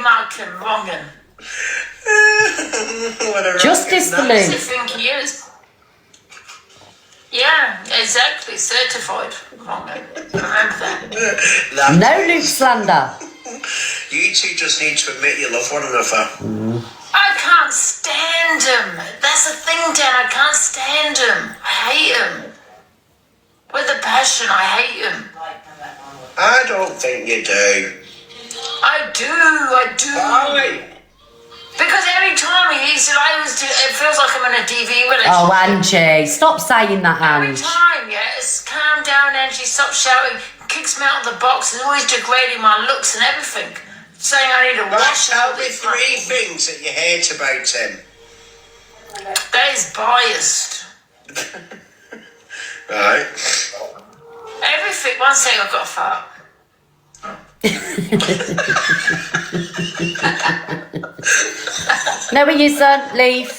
Malcolm, wrongin'. Justice for Who does he Luke. think he is? Yeah, exactly. Certified wrongin'. Remember that. No Luke slander. You two just need to admit you love one another. I can't stand him. That's the thing, Dan. I can't stand him. I hate him. With a passion, I hate him. I don't think you do. I do. Why? Because every time it feels like I'm in a DV relationship. Oh, Angie, stop saying that, Every Ange. time, yeah, it's calm down, Angie, stop shouting, kicks me out of the box, and always degrading my looks and everything. Saying I need to Right, wash tell all me this 3 things that you hate about him. That is biased. Right. Everything. One second, I've got a fart. No, you isn't. Leave.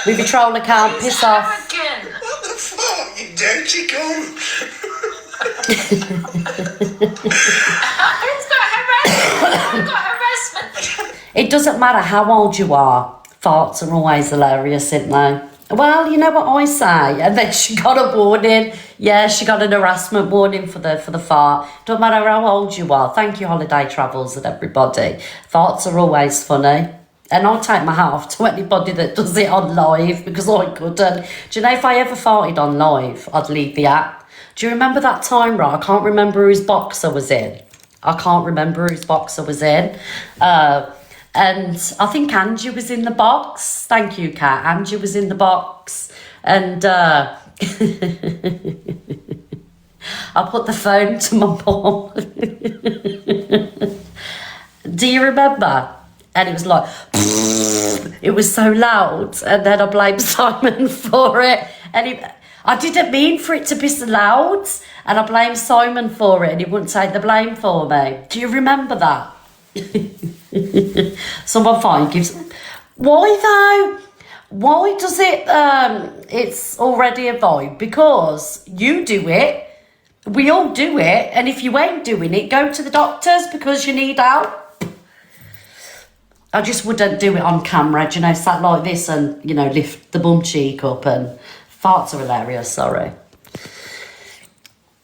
With your troll account, piss off. Arrogant. What the fuck, you dirty cunt? Who's got harassment? Who's got harassment? It doesn't matter how old you are. Farts are always hilarious, aren't they? Well, you know what I say. And then she got a warning. Yeah, she got an harassment warning for the fart. Don't matter how old you are. Thank you, Holiday Travels and everybody. Farts are always funny. And I'll take my hat off to anybody that does it on live because I couldn't. Do you know if I ever farted on live, I'd leave the app. Do you remember that time, right? I can't remember whose boxer was in. And I think Angie was in the box. Thank you, Kat. Angie was in the box. And I put the phone to my mum. Do you remember? And it was like, it was so loud. And then I blamed Simon for it. And I didn't mean for it to be so loud. And I blamed Simon for it. And he wouldn't take the blame for me. Do you remember that? Someone fine gives. Why though? Why does it? It's already a vibe because you do it. We all do it, and if you ain't doing it, go to the doctors because you need help. I just wouldn't do it on camera, do you know, sat like this and lift the bum cheek up and farts are hilarious. Sorry.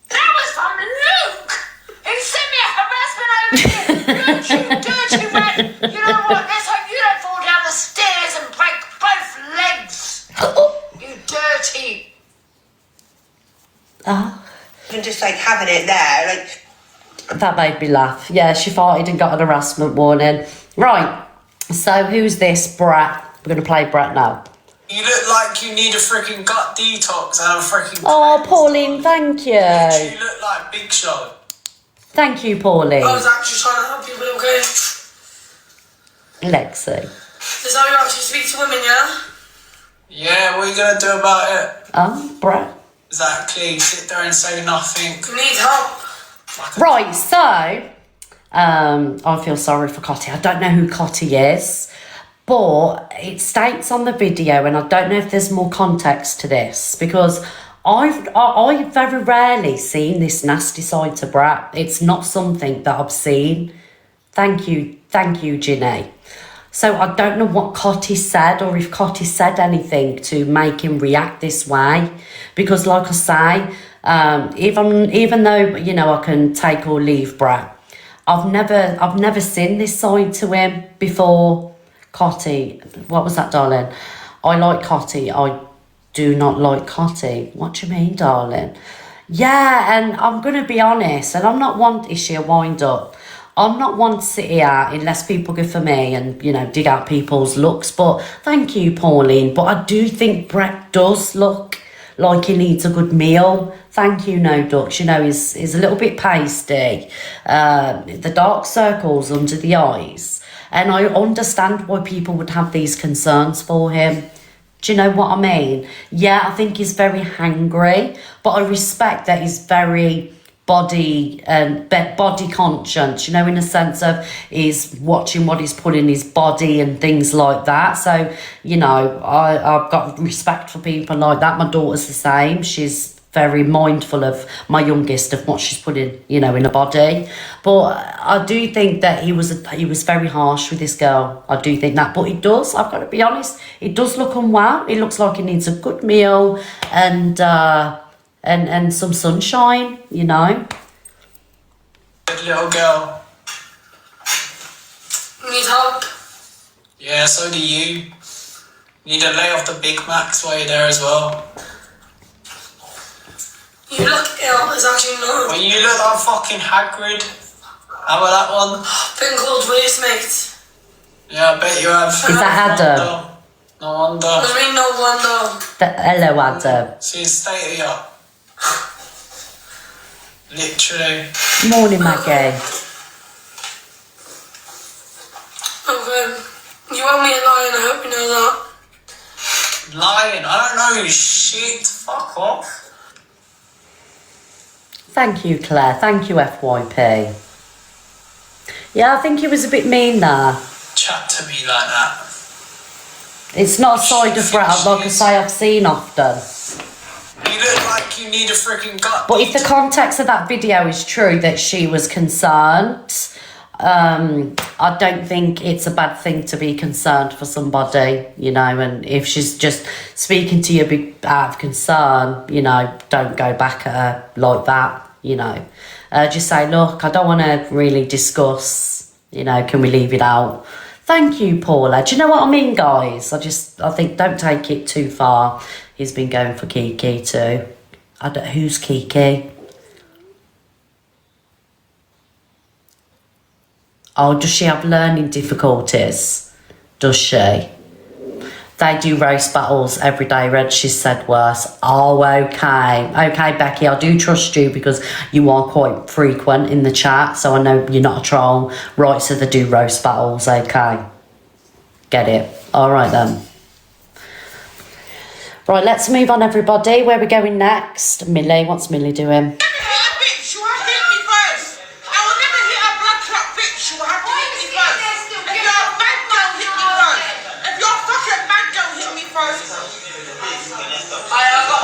That was from Luke. He sent me a harassment over here. You dirty rat. You know what? Let's hope you don't fall down the stairs and break both legs. You dirty. And just having it there, That made me laugh. Yeah, she farted and got an harassment warning. Right. So who's this brat? We're gonna play brat now. You look like you need a freaking gut detox and a freaking. Oh, Pauline, thank you. You look like Big Show. Thank you, Pauline. I was actually trying to help you, but okay. Lexi. Is that how you actually speak to women, yeah? Yeah, what are you gonna do about it? Brat. Exactly. Sit there and say nothing. You need help. Right, so I feel sorry for Cotty. I don't know who Cotty is, but it states on the video, and I don't know if there's more context to this because I've very rarely seen this nasty side to Brat. It's not something that I've seen. Thank you, Ginny. So I don't know what Cotty said or if Cotty said anything to make him react this way. Because like I say, even though, I can take or leave Brat, I've never seen this side to him before. Cotty, what was that, darling? I like Cotty. I do not like Cotty. What do you mean, darling? Yeah, and I'm going to be honest, and I'm not one, is she a wind up? I'm not one to sit here unless people go for me and, dig out people's looks. But thank you, Pauline. But I do think Brett does look like he needs a good meal. Thank you, No Ducks. He's a little bit pasty. The dark circles under the eyes. And I understand why people would have these concerns for him. Do you know what I mean? Yeah, I think he's very hangry. But I respect that he's very body conscious, in a sense of he's watching what he's putting in his body and things like that. So, I've got respect for people like that. My daughter's the same. She's very mindful of my youngest, of what she's putting, you know, in her body. But I do think that he was very harsh with this girl. I do think that. But it does, I've got to be honest, it does look unwell. It looks like he needs a good meal and some sunshine, you know. Good little girl. Need help? Yeah, so do you. Need to lay off the Big Macs while you're there as well. You look ill, it's actually not. Well, you look like fucking Hagrid. How about that one? Been called waste, mate. Yeah, I bet you have. Is that Adam? No wonder. What do you mean, no wonder? Hello, Adam. See the state of you. Literally. Morning, Maggie. Okay. You owe me a lie, and I hope you know that. Lying. I don't know shit. Fuck off. Thank you, Claire. Thank you, FYP. Yeah, I think he was a bit mean there. Chat to me like that. It's not a side of Brett, like I say, I've seen often. You look like you need a freaking gut. But if the context of that video is true, that she was concerned, I don't think it's a bad thing to be concerned for somebody, you know, and if she's just speaking to you out of concern, you know, don't go back at her like that, you know. Just say, look, I don't want to really discuss, you know, can we leave it out? Thank you, Paula. Do you know what I mean, guys? I think don't take it too far. He's been going for Kiki too. Who's Kiki? Oh, does she have learning difficulties? Does she? They do roast battles every day, Red. She said worse. Oh, okay. Okay, Becky, I do trust you because you are quite frequent in the chat, so I know you're not a troll. Right, so they do roast battles, okay. Get it. All right, then. Right, let's move on, everybody. Where are we going next? Millie, what's Millie doing?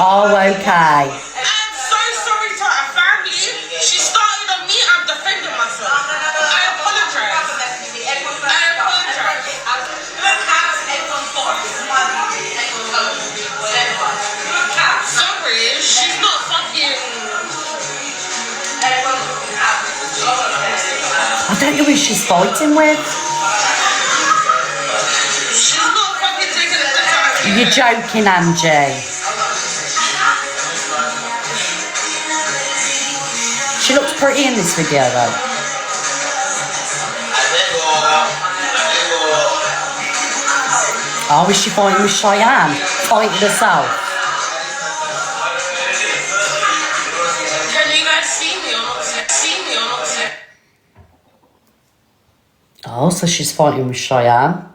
Oh, okay. I'm so sorry to her family. She started on me, I'm defending myself. I apologize. Sorry, she's not fucking... I don't know who she's fighting with. She's not fucking taking it to time. You're joking, Angie. She looks pretty in this video, though. Oh, is she fighting with Cheyenne? Fighting herself? Can you guys see me or not? Oh, so she's fighting with Cheyenne.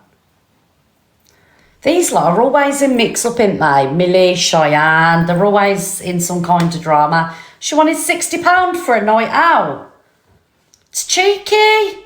These lot are always in mix-up, ain't they? Millie, Cheyenne, they're always in some kind of drama. She wanted £60 for a night out. It's cheeky.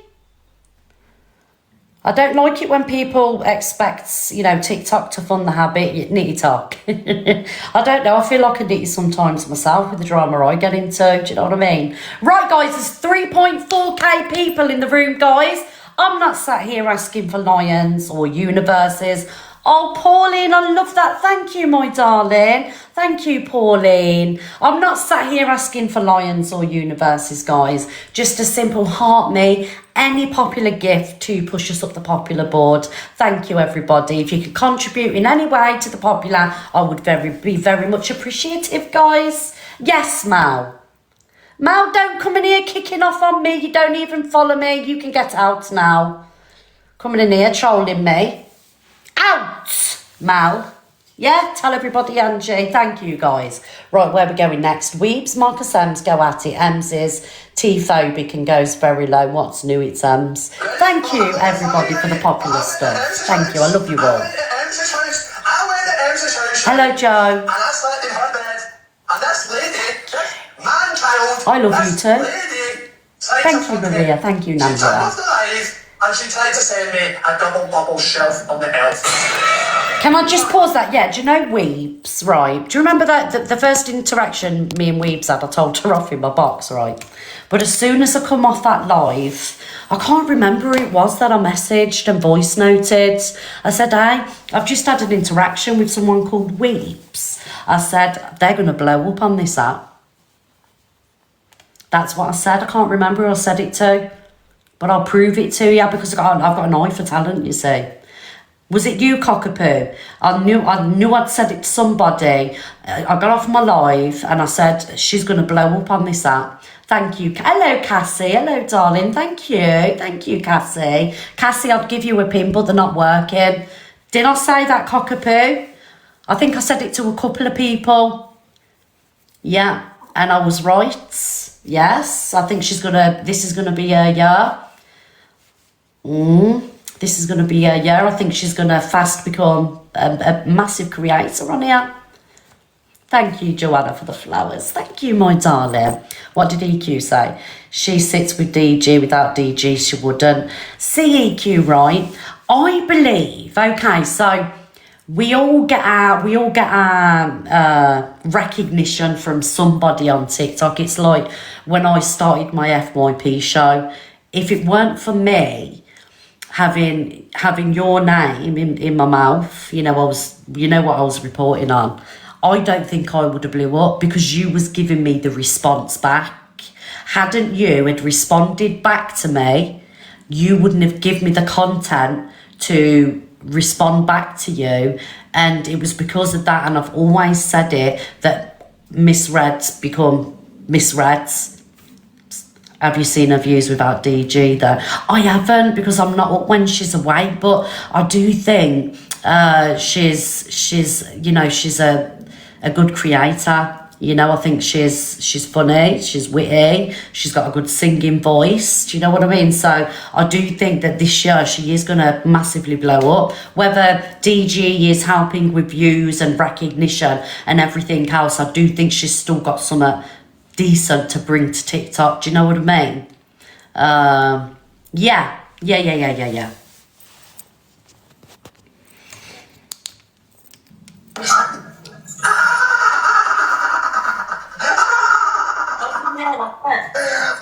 I don't like it when people expect, you know, TikTok to fund the habit. Nitty talk. I don't know. I feel like I nitty sometimes myself with the drama I get into. Do you know what I mean? Right, guys, there's 3.4k people in the room, guys. I'm not sat here asking for lions or universes. Oh, Pauline, I love that. Thank you, my darling. Thank you, Pauline. I'm not sat here asking for lions or universes, guys. Just a simple heart me any popular gift to push us up the popular board. Thank you, everybody. If you could contribute in any way to the popular, I would be very much appreciative, guys. Yes, Mal. Mal, don't come in here kicking off on me. You don't even follow me. You can get out now. Coming in here, trolling me. Out, Mal. Yeah, tell everybody, Angie. Thank you, guys. Right, where are we going next? Weebs, Marcus Ems, go at it. Ems is T-phobic and goes very low. What's new? It's Ems. Thank you, everybody, for the popular stuff. Thank you. I love you all. Hello, Joe. And I slept in her bed. And this lady, man-child, I love you too. lady, Thank you, Maria. Thank you, She turned Nambra. off the live and she tried to send me a double bubble shelf on the elf. Can I just pause that? Yeah, do you know Weebs, right? Do you remember that the first interaction me and Weebs had, I told her off in my box, right? But as soon as I come off that live, I can't remember who it was that I messaged and voice noted. I said, hey, I've just had an interaction with someone called Weebs. I said, they're going to blow up on this app. That's what I said. I can't remember who I said it to. But I'll prove it to you because I've got an eye for talent, you see. Was it you, Cockapoo? I knew I'd said it to somebody. I got off my live and I said, she's going to blow up on this app. Thank you. Hello, Cassie. Hello, darling. Thank you. Thank you, Cassie. Cassie, I'd give you a pin, but they're not working. Did I say that, Cockapoo? I think I said it to a couple of people. Yeah, and I was right. Yes, I think this is gonna be a year. This is gonna be a year. I think she's gonna fast become a massive creator on here. Thank you, Joanna, for the flowers. Thank you, my darling. What did EQ say? She sits with DG. Without DG, she wouldn't. See, EQ, right? I believe. Okay, so we all get our recognition from somebody on TikTok. It's like when I started my FYP show. If it weren't for me having your name in my mouth, what I was reporting on, I don't think I would have blew up because you was giving me the response back. Hadn't you had responded back to me, you wouldn't have given me the content to respond back to you. And it was because of that, and I've always said it, that misreads become misreads. Have you seen her views without DG though? I haven't, because I'm not up when she's awake, but I do think she's a good creator. I think she's funny, she's witty, she's got a good singing voice. Do you know what I mean? So I do think that this year she is going to massively blow up. Whether DG is helping with views and recognition and everything else, I do think she's still got something decent to bring to TikTok. Do you know what I mean? Yeah.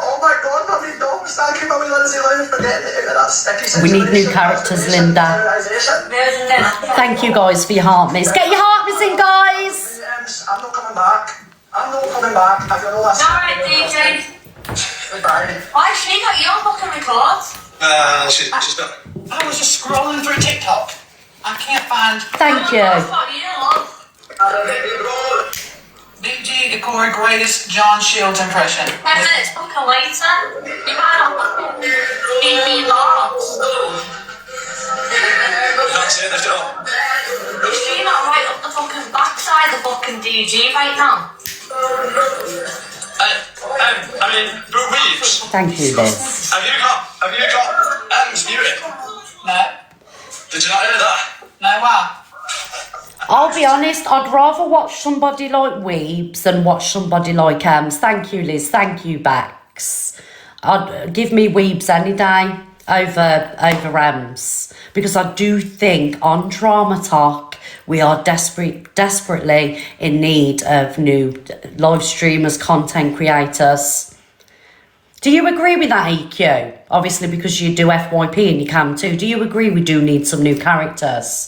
Oh my god, Mummy Dogs, thank you, Mummy Lindsay Lohan, for getting it out of that sticky We need new characters, Linda. Thank you guys for your heart miss. Get your heart missing, guys! I'm not coming back. I'm not coming back. If you're all Alright, DJ. Goodbye. Why she got your fucking record? She's got... I was just scrolling through TikTok. I can't find Thank you. That's what you love. DG Decor greatest John Shields impression. 10 minutes fucking later, you might not fucking be lost. That's it, that's it all. Is she not right up the fucking backside of fucking DG right now? Weebs, Thank you, Liz. have you got M's muted? No. Did you not hear that? No, wow. I'll be honest, I'd rather watch somebody like Weebs than watch somebody like Ems. Thank you, Liz. Thank you, Bax. I'd give me Weebs any day over Ems, because I do think on Drama Talk we are desperately in need of new live streamers, content creators. Do you agree with that, EQ? Obviously, because you do FYP and you can too. Do you agree we do need some new characters?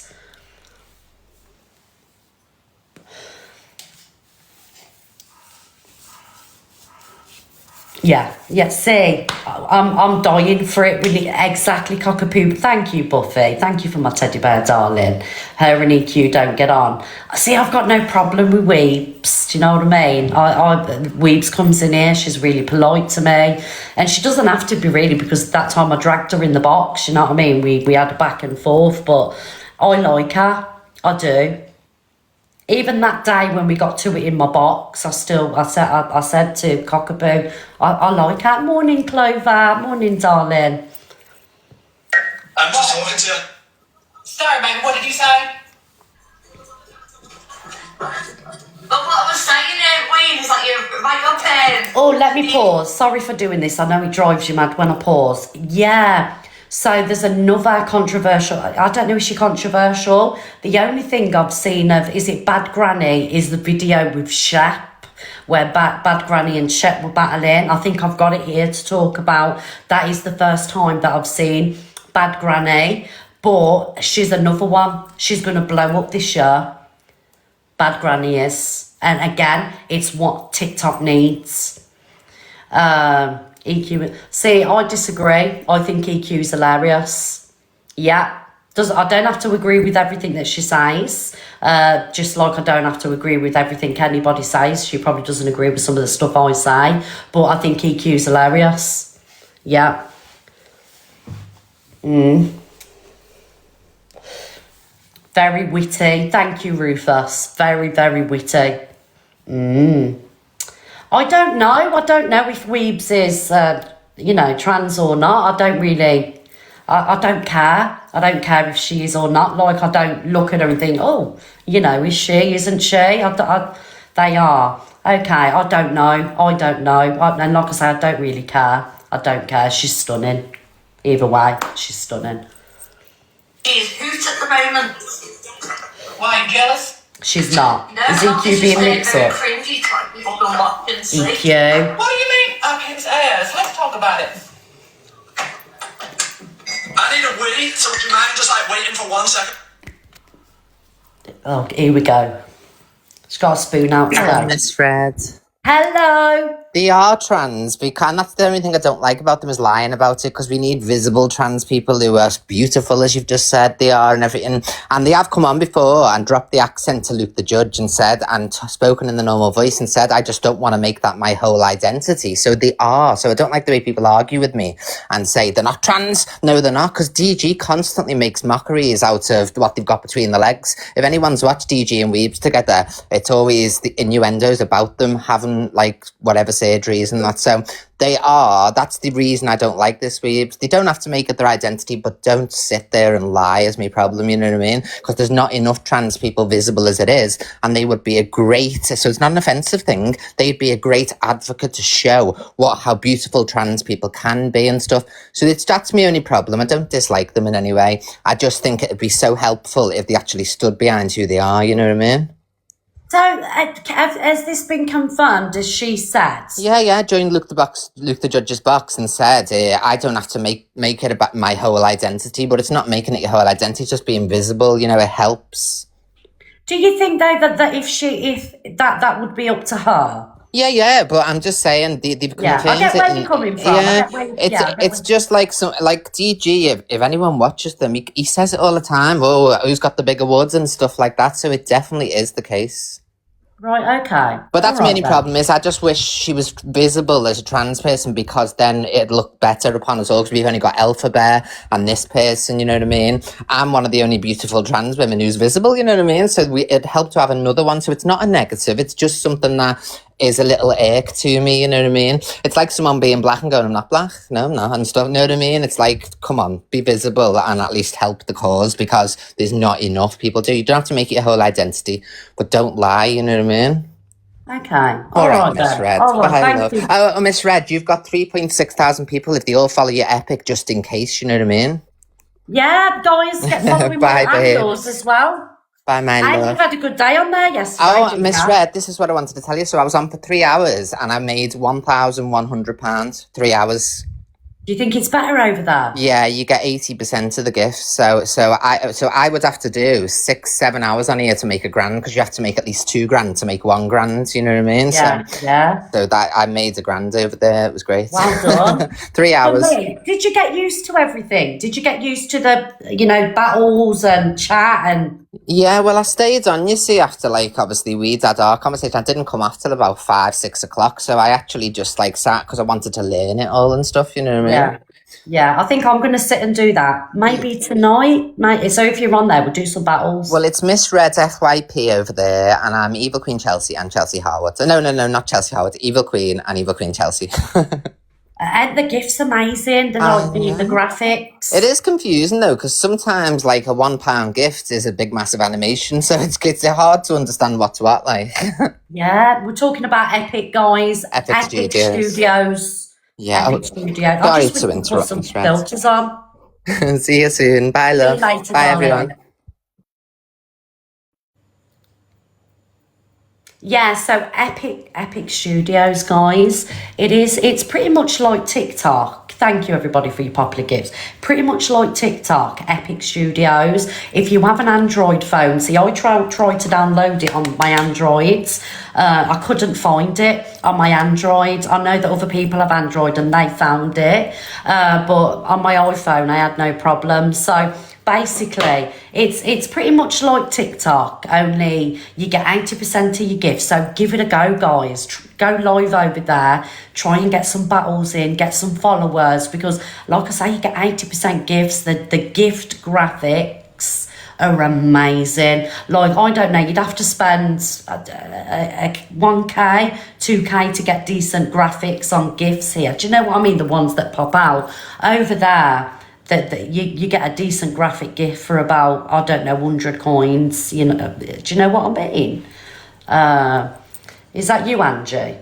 Yeah, see, I'm dying for it. We need exactly, Cockapoo. Thank you, Buffy. Thank you for my teddy bear, darling. Her and EQ don't get on. See, I've got no problem with Weebs. Do you know what I mean? Weebs comes in here, she's really polite to me. And she doesn't have to be, really, because that time I dragged her in the box, you know what I mean? We had a back and forth, but I like her. I do. Even that day when we got to it in my box, I said to Cockapoo, I like her. Morning, Clover. Morning, darling. I'm just talking to you. Sorry, baby, what did you say? But what I was saying, Wayne, is that you're right up there. Oh, let me pause. Sorry for doing this. I know it drives you mad when I pause. Yeah. So there's another controversial. I don't know if she's controversial. The only thing I've seen of is it Bad Granny is the video with Shep, where Bad Granny and Shep were battling. I think I've got it here to talk about. That is the first time that I've seen Bad Granny, but she's another one. She's gonna blow up this year. Bad Granny is, and again, it's what TikTok needs. EQ. See, I disagree. I think EQ is hilarious. Yeah. I don't have to agree with everything that she says. Just like I don't have to agree with everything anybody says. She probably doesn't agree with some of the stuff I say. But I think EQ is hilarious. Yeah. Very witty. Thank you, Rufus. Very, very witty. I don't know. I don't know if Weebs is, trans or not. I don't really... I don't care. I don't care if she is or not. Like, I don't look at her and think, oh, is she, isn't she? They are. Okay, I don't know. And like I say, I don't really care. I don't care. She's stunning. Either way, she's stunning. She's hoot at the moment. Why, jealous? She's not. No, Is not EQ being very mixed up? cringy type people can watch and see. EQ. What do you mean up his ass? Let's talk about it. I need a wee, so would you mind just like waiting for 1 second? Oh, here we go. She's got a spoon out to go. Miss Red. Hello. They are trans. And that's the only thing I don't like about them is lying about it, because we need visible trans people who are beautiful, as you've just said they are and everything. And they have come on before and dropped the accent to Luke the Judge and said, and spoken in the normal voice and said, I just don't want to make that my whole identity. So they are. So I don't like the way people argue with me and say they're not trans. No, they're not, because DG constantly makes mockeries out of what they've got between the legs. If anyone's watched DG and Weebs together, it's always the innuendos about them having like whatever surgeries and that. So they are. That's the reason I don't like this Weebs. They don't have to make it their identity, but don't sit there and lie is my problem, you know what I mean? Because there's not enough trans people visible as it is, and they would be a great, so it's not an offensive thing, they'd be a great advocate to show how beautiful trans people can be and stuff. So that's my only problem. I don't dislike them in any way. I just think it'd be so helpful if they actually stood behind who they are, you know what I mean? So, has this been confirmed, as she said? Yeah, joined Luke the Judge's box and said, I don't have to make it about my whole identity, but it's not making it your whole identity, it's just being visible, it helps. Do you think, though, that if that would be up to her? Yeah, but I'm just saying they've confirmed I get where it. you're coming from. It's just like DG. If anyone watches them, he says it all the time. Oh, who's got the bigger woods and stuff like that. So it definitely is the case. Right, okay. But that's All my right, only then. problem is I just wish she was visible as a trans person, because then it'd look better upon us all, because we've only got Alpha Bear and this person, you know what I mean? I'm one of the only beautiful trans women who's visible, you know what I mean? So it'd help to have another one. So it's not a negative. It's just something that is a little ache to me, you know what I mean? It's like someone being black and going, I'm not black. No, I'm not, and stuff, you know what I mean? It's like, come on, be visible and at least help the cause, because there's not enough people to. You don't have to make it your whole identity, but don't lie, you know what I mean? Okay. All right, Miss Red. All right, Bye, thank love. you. Oh, Miss Red, you've got 3.6 thousand people if they all follow your epic, just in case, you know what I mean? Yeah, guys, get following Bye, my babe. handles as well. Bye, my And love. you've had a good day on there yesterday. Oh, didn't Miss you? Red, this is what I wanted to tell you. So I was on for 3 hours and I made £1,100. 3 hours. Do you think it's better over there? Yeah, you get 80% of the gifts. So I would have to do 6-7 hours on here to make £1,000, because you have to make at least £2,000 to make £1,000. You know what I mean? Yeah. So that I made £1,000 over there. It was great. Well done. 3 hours. Did you get used to everything? Did you get used to the, battles and chat and... Yeah, well, I stayed on, you see, after, obviously we'd had our conversation. I didn't come off till about 5-6 o'clock, so I actually just, sat, because I wanted to learn it all and stuff, you know what I mean? Yeah, I think I'm going to sit and do that. Maybe tonight. So if you're on there, we'll do some battles. Well, it's Miss Red FYP over there, and I'm Evil Queen Chelsea and Chelsea Harwood. No, not Chelsea Harwood, Evil Queen and Evil Queen Chelsea. And the gifts amazing. The graphics. It is confusing though, because sometimes a £1 gift is a big massive animation, so it's hard to understand what's what. Yeah, we're talking about Epic, guys. Epic Studios. Studios. Yeah. Epic Studios. Sorry I just to wish we put interrupt, some Miss Red. filters on. See you soon. Bye, love. See you later, Bye, darling. everyone. Yeah, so Epic Studios, guys. It's pretty much like TikTok. Thank you everybody for your popular gifts. Pretty much like TikTok, Epic Studios. If you have an Android phone, see, I tried to download it on my Androids. I couldn't find it on my Android. I know that other people have Android and they found it, but on my iPhone I had no problem. So basically, it's pretty much like TikTok, only you get 80% of your gifts. So give it a go, guys. Go live over there. Try and get some battles in, get some followers, because like I say, you get 80% gifts. The gift graphics are amazing. Like, I don't know, you'd have to spend 1k, 2k to get decent graphics on gifts here. Do you know what I mean? The ones that pop out over there. That you get a decent graphic gift for about, I don't know, 100 coins. You know, do you know what I mean? Is that you, Angie?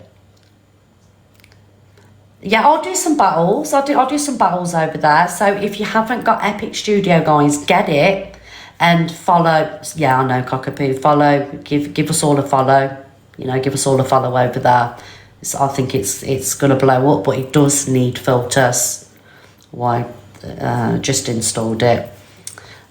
Yeah, I'll do some battles. I'll do some battles over there. So if you haven't got Epic Studio, guys, get it and follow. Yeah, I know, Cockapoo. Follow. Give us all a follow. You know, give us all a follow over there. I think it's gonna blow up, but it does need filters. Why? Just installed it.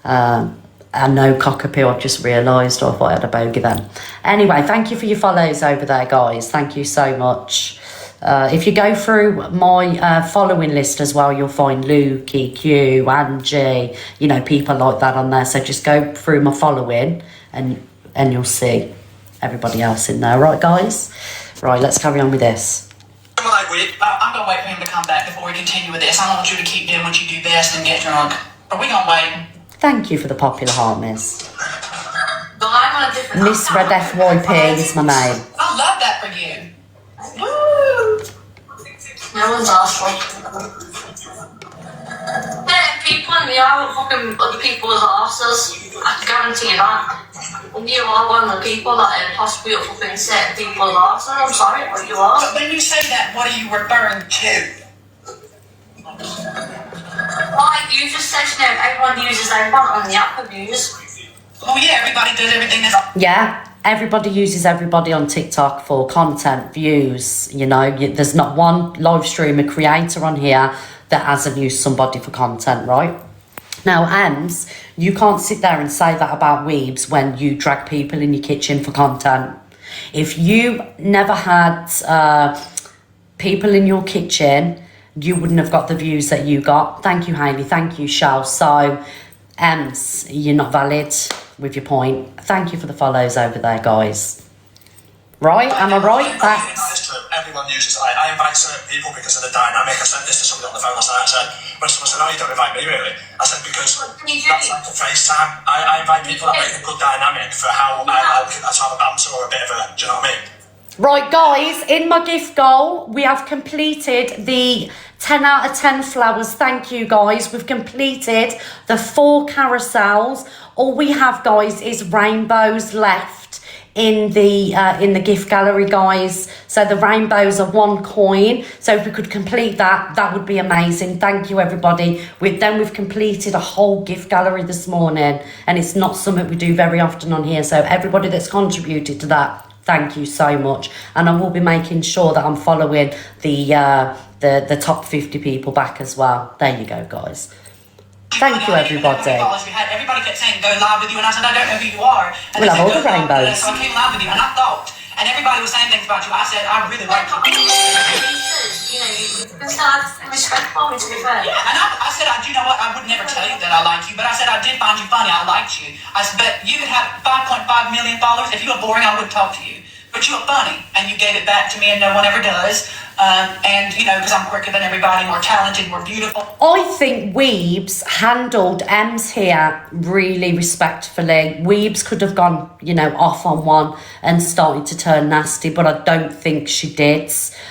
I know, Cockapoo, I've just realised. I thought I had a bogey then. Anyway, thank you for your follows over there, guys. Thank you so much. If you go through my following list as well, you'll find Lukey, Q, Angie, you know, people like that on there. So just go through my following and you'll see everybody else in there. Right, guys? Right, let's carry on with this. Like, wait. I'm gonna wait for him to come back before we continue with this. I want you to keep doing what you do best and get drunk. Are we gonna wait? Thank you for the popular heart, miss. But I'm on a different... Miss Red FYP is my name. I love that for you. Woo! No one's asked for. Hey, people in the aisle are fucking other people's asses. I can guarantee you that. And you are one of the people that are possibly fucking set people's asses. I'm sorry, but you are. But when you say that, what are you referring to? Like, you just said, you know, everyone uses everyone on the app reviews. Oh yeah, everybody does everything that's... Yeah, everybody uses everybody on TikTok for content, views. You know, there's not one live streamer creator on here that hasn't used somebody for content, right? Now, Ems, you can't sit there and say that about Weebs when you drag people in your kitchen for content. If you never had people in your kitchen, you wouldn't have got the views that you got. Thank you, Hayley. Thank you, Shell. So, Ems, you're not valid with your point. Thank you for the follows over there, guys. Right? Am I right? That's... Everyone uses it. I invite certain people because of the dynamic. I said this to somebody on the phone last night. I said, when someone said, oh, you don't invite me, really? I said, because that's like the FaceTime. I invite people that make a good dynamic for how I like to have a banter or a bit of a, do you know what I mean? Right, guys, in my gift goal, we have completed the 10 out of 10 flowers. Thank you, guys. We've completed the 4 carousels. All we have, guys, is rainbows left in the gift gallery, guys. So the rainbows are 1 coin. So if we could complete that, that would be amazing. Thank you, everybody. We've completed a whole gift gallery this morning, and it's not something we do very often on here. So everybody that's contributed to that, thank you so much. And I will be making sure that I'm following the top 50 people back as well. There you go, guys. Thank you, everybody. Everybody kept saying, go live with you, and I said, I don't know who you are. And We'll they have said, all the "Go live with rainbows." us." So I came live with you, and I thought, and everybody was saying things about you. I said, I really like you. You know, it's not respectful, to be fair. Yeah, and I said, you know what, I would never tell you that I like you, but I said, I did find you funny, I liked you. I said, but you could have 5.5 million followers. If you were boring, I wouldn't talk to you. But you were funny, and you gave it back to me, and no one ever does. And, you know, because I'm quicker than everybody, more talented, more beautiful. I think Weebs handled Ems here really respectfully. Weebs could have gone, you know, off on one and started to turn nasty, but I don't think she did.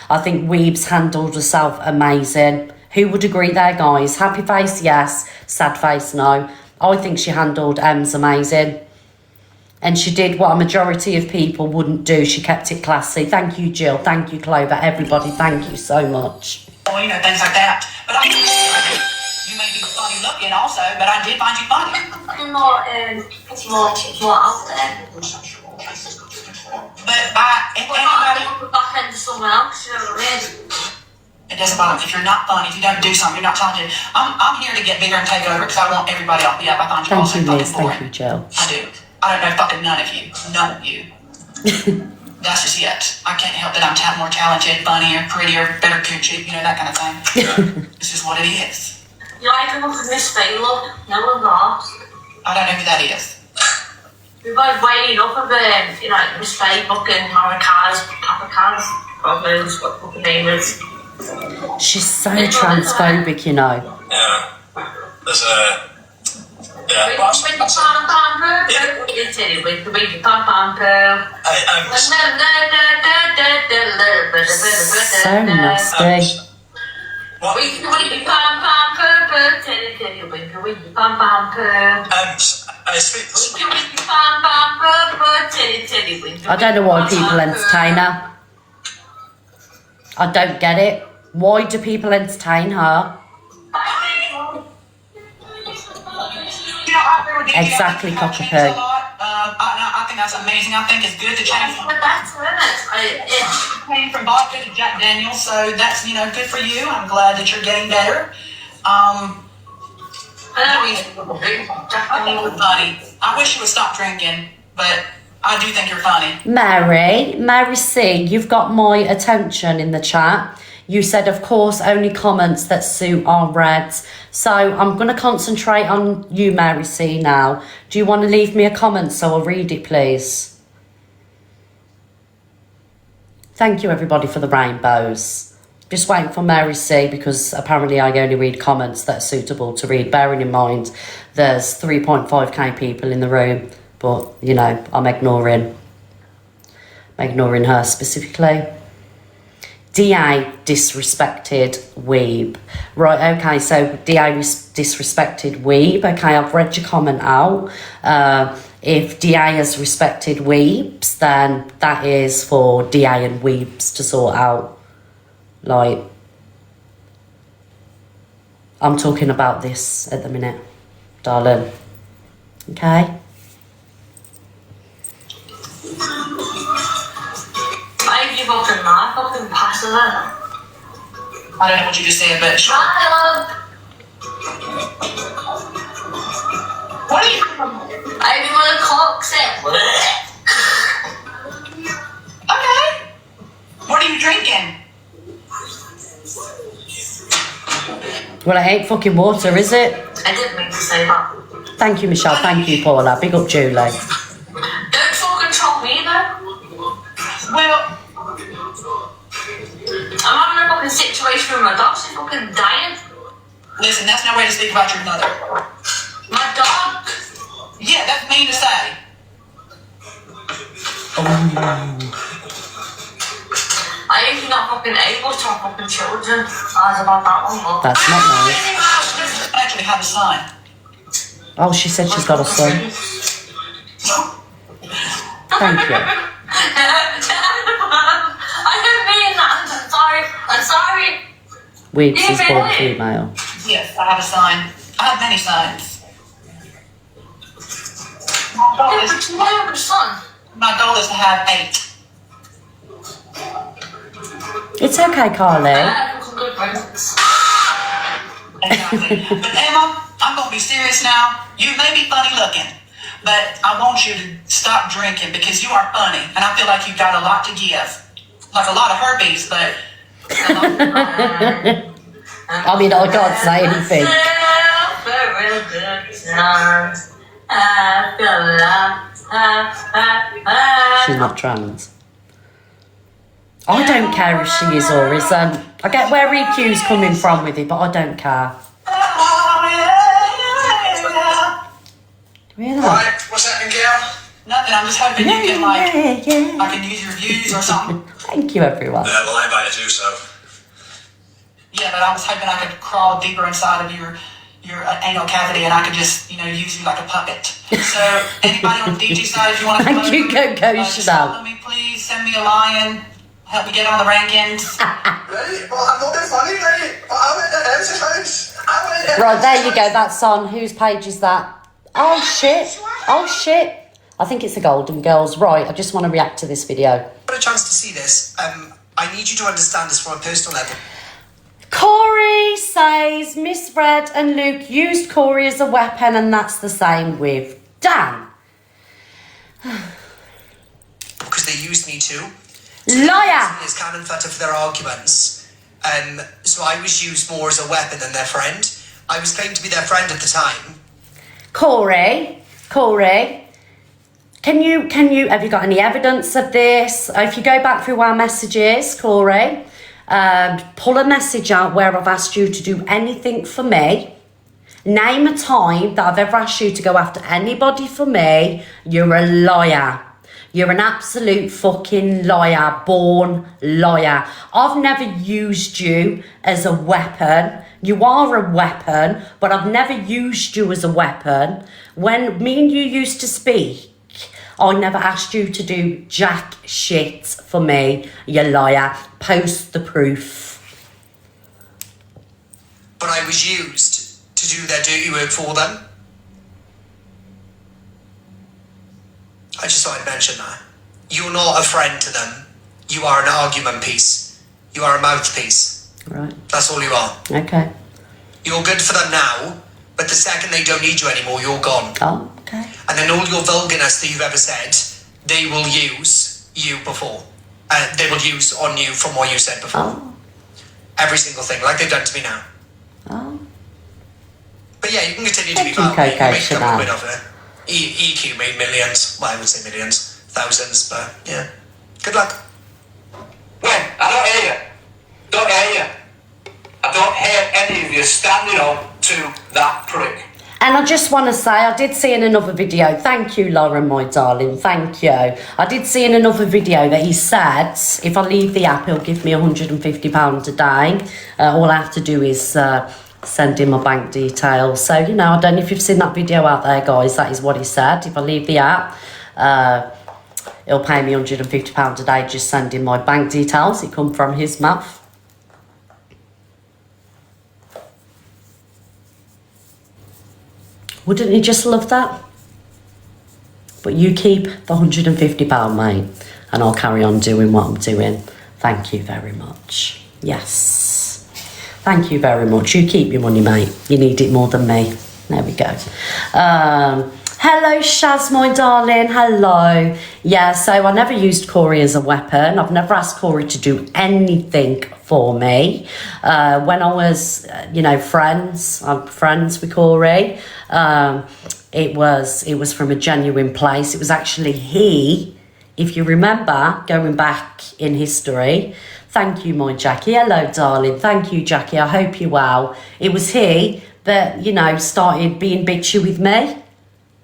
I think Weebs handled herself amazing. Who would agree there, guys? Happy face, yes. Sad face, no. I think she handled Ems amazing. And she did what a majority of people wouldn't do. She kept it classy. Thank you, Jill. Thank you, Clover. Everybody, thank you so much. You know, things like that. But You may be funny looking also, but I did find you funny. It's more out there. But anybody, Put back into someone else, you know what I mean? it doesn't bother me. If you're not funny, if you don't do something, you're not talented. I'm here to get bigger and take over because I want everybody off the app. I find you all Thank so you, Liz. fucking Thank you, boring. Jill. I do. I don't know fucking none of you. None of you. That's just it. I can't help that I'm more talented, funnier, prettier, better coochie, you know, that kind of thing. It's just what it is. You like to look at Miss Philo? No, I'm not. I don't know who that is. We're both waiting up a bit, you know, Miss Philo and Maracaz, Papacaz, God knows what fucking name is. She's so transphobic, you know. Yeah. There's a. Yeah. Well, With the pan poo, you titty, with the pan poo. So nasty. what? Winky winky pan poo, titty titty, winky winky pan poo. Speak. Winky winky pan poo, titty titty, winky. I don't know why people entertain her. I don't get it. Why do people entertain her? You know, I agree with you. Exactly, I think I've cockapoo. changed a lot. I think that's amazing. I think it's good to change But that's it. came from vodka to Jack Daniels, so that's, you know, good for you. I'm glad that you're getting better. I think you're funny. I wish you would stop drinking, but I do think you're funny. Mary C, you've got my attention in the chat. You said, of course, only comments that suit are read. So I'm going to concentrate on you, Mary C, now. Do you want to leave me a comment so I'll read it, please? Thank you, everybody, for the rainbows. Just waiting for Mary C because apparently I only read comments that are suitable to read. Bearing in mind, there's 3.5k people in the room. But, you know, I'm ignoring her specifically. DA disrespected weeb. Right, okay, so DA disrespected weeb. Okay, I've read your comment out. If DA has respected weebs, then that is for DA and weebs to sort out. Like, I'm talking about this at the minute, darling. Okay? I give up and I fucking pass it on. I don't know what you just said, but sure. What are you? I be one of cocks it. Okay. What are you drinking? Well, it ain't fucking water, is it? I didn't mean to say that. Thank you, Michelle. Thank you, Paula. Big up, Julie. Don't fucking troll me though. Well, I'm having a fucking situation with my dog. She's fucking dying. listen, that's no way to speak about your mother. My dog. Yeah, that's mean to say. I ain't not fucking able to have fucking children. I was about that one, but That's not nice. I actually have a son. Oh, she said she's got a son. Thank you. I didn't mean that. I'm sorry. Weebs is born female. Yes, I have a son. I have many sons. My goal Yeah, is, but you have a son. my goal is to have 8. It's okay, Carly. I have some good friends. Exactly. But Emma, I'm going to be serious now. You may be funny looking, but I want you to stop drinking because you are funny, and I feel like you've got a lot to give. Like a lot of herpes, but... I mean, I can't say anything. She's not trans. I don't care if she is or isn't. I get where EQ's coming from with it, but I don't care. Really? Right, what's happening, Gail? Nothing, I'm just hoping you can, like, Yeah. I can use your views or something. Thank you, everyone. Yeah, well, I invited you, so. Yeah, but I was hoping I could crawl deeper inside of your anal cavity and I could just, use you like a puppet. So, anybody on the DG side, if you want to Thank you, Go just Chanel. follow me, please. Send me a lion. Help me get on the rankings. Right, well, I'm not being funny, right? But I went to Elsa's house. I went to Right, there you go. That's on. Whose page is that? Oh, shit. Oh, shit. I think it's the Golden Girls. Right, I just want to react to this video. Got a chance to see this. I need you to understand this from a personal level. Corey says Miss Red and Luke used Corey as a weapon, and that's the same with Dan. Because they used me too. Liar! As cannon fodder for their arguments. So I was used more as a weapon than their friend. I was claimed to be their friend at the time. Corey, have you got any evidence of this? If you go back through our messages, Corey, pull a message out where I've asked you to do anything for me. Name a time that I've ever asked you to go after anybody for me. You're a liar. You're an absolute fucking liar, born liar. I've never used you as a weapon. You are a weapon, but I've never used you as a weapon. When me and you used to speak, I never asked you to do jack shit for me, you liar. Post the proof. But I was used to do their dirty work for them. I just thought I'd mention that. You're not a friend to them. You are an argument piece. You are a mouthpiece. Right. That's all you are. Okay. You're good for them now, but the second they don't need you anymore, you're gone. Oh, okay. And then all your vulgarness that you've ever said, they will use you before. They will use on you from what you said before. Oh. Every single thing, like they've done to me now. Oh. But yeah, you can continue to be Taking part of it. You cocaine make a for couple that. quid off it. EQ made millions. Well, I would say millions. Thousands, but yeah. Good luck. When? I don't hear you. Don't hear you. I don't hear any of you standing up to that prick. And I just want to say, I did see in another video, thank you, Lauren, my darling, thank you. I did see in another video that he said, if I leave the app, he'll give me £150 a day. All I have to do is send him my bank details. So, you know, I don't know if you've seen that video out there, guys. That is what he said. If I leave the app, he'll pay me £150 a day, just send him my bank details. It come from his mouth. Wouldn't you just love that? But you keep the £150, mate, and I'll carry on doing what I'm doing. Thank you very much. Yes. Thank you very much. You keep your money, mate. You need it more than me. There we go. Hello, Shaz, my darling. Hello. Yeah, so I never used Corey as a weapon. I've never asked Corey to do anything for me. When I was, I'm friends with Corey. It was from a genuine place. It was actually he, if you remember, going back in history. Thank you, my Jackie. Hello, darling. Thank you, Jackie. I hope you're well. It was he that, started being bitchy with me.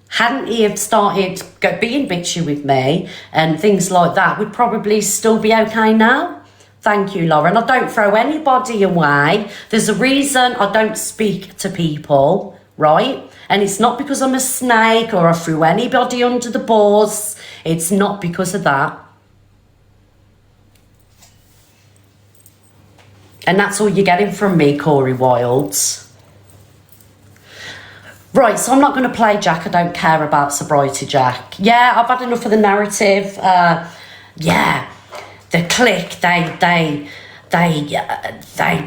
Hadn't he have started being bitchy with me and things like that, we'd probably still be okay now. Thank you, Lauren. I don't throw anybody away. There's a reason I don't speak to people, right? And it's not because I'm a snake or I threw anybody under the bus. It's not because of that. And that's all you're getting from me, Corey Wilds. Right, so I'm not going to play Jack. I don't care about sobriety Jack. Yeah, I've had enough of the narrative. The clique, they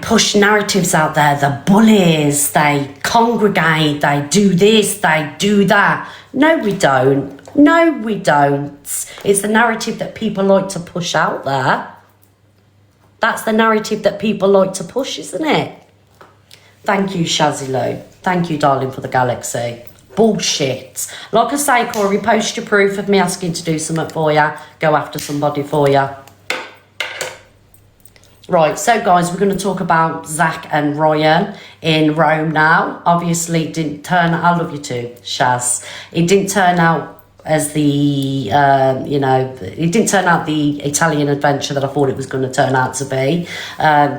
push narratives out there. The bullies, they congregate, they do this, they do that. No, we don't. No, we don't. It's the narrative that people like to push out there. That's the narrative that people like to push, isn't it? Thank you, Shazilo. Thank you, darling, for the galaxy. Bullshit. Like I say, Corey, post your proof of me asking to do something for you. Go after somebody for you. Right, so guys, we're going to talk about Zach and Ryan in Rome now. Obviously, it didn't turn out, I love you too, Shaz. It didn't turn out as the, you know, it didn't turn out the Italian adventure that I thought it was going to turn out to be.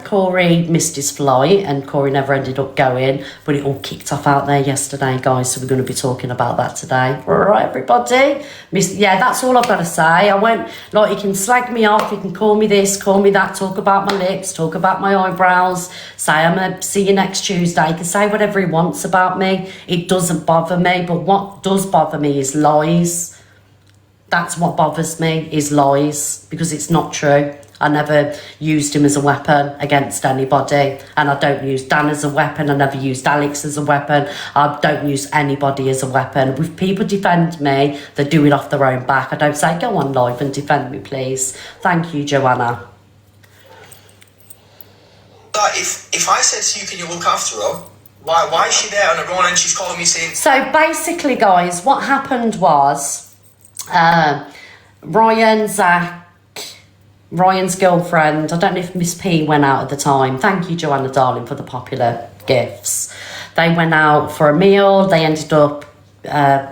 Corey missed his flight and Corey never ended up going, but it all kicked off out there yesterday, guys, so we're going to be talking about that today. All right, everybody? Yeah, that's all I've got to say. I won't, like, you can slag me off, you can call me this, call me that, talk about my lips, talk about my eyebrows, say I'm going to see you next Tuesday. He can say whatever he wants about me. It doesn't bother me, but what does bother me is lies. That's what bothers me, is lies, because it's not true. I never used him as a weapon against anybody, and I don't use Dan as a weapon. I never used Alex as a weapon. I don't use anybody as a weapon. If people defend me, they do it off their own back. I don't say, go on live and defend me, please. Thank you, Joanna. But if I said to you, can you look after her? Why is she there on her own and she's calling me saying... So basically, guys, what happened was Ryan's girlfriend, I don't know if Miss P went out at the time. Thank you, Joanna, darling, for the popular gifts. They went out for a meal. They ended up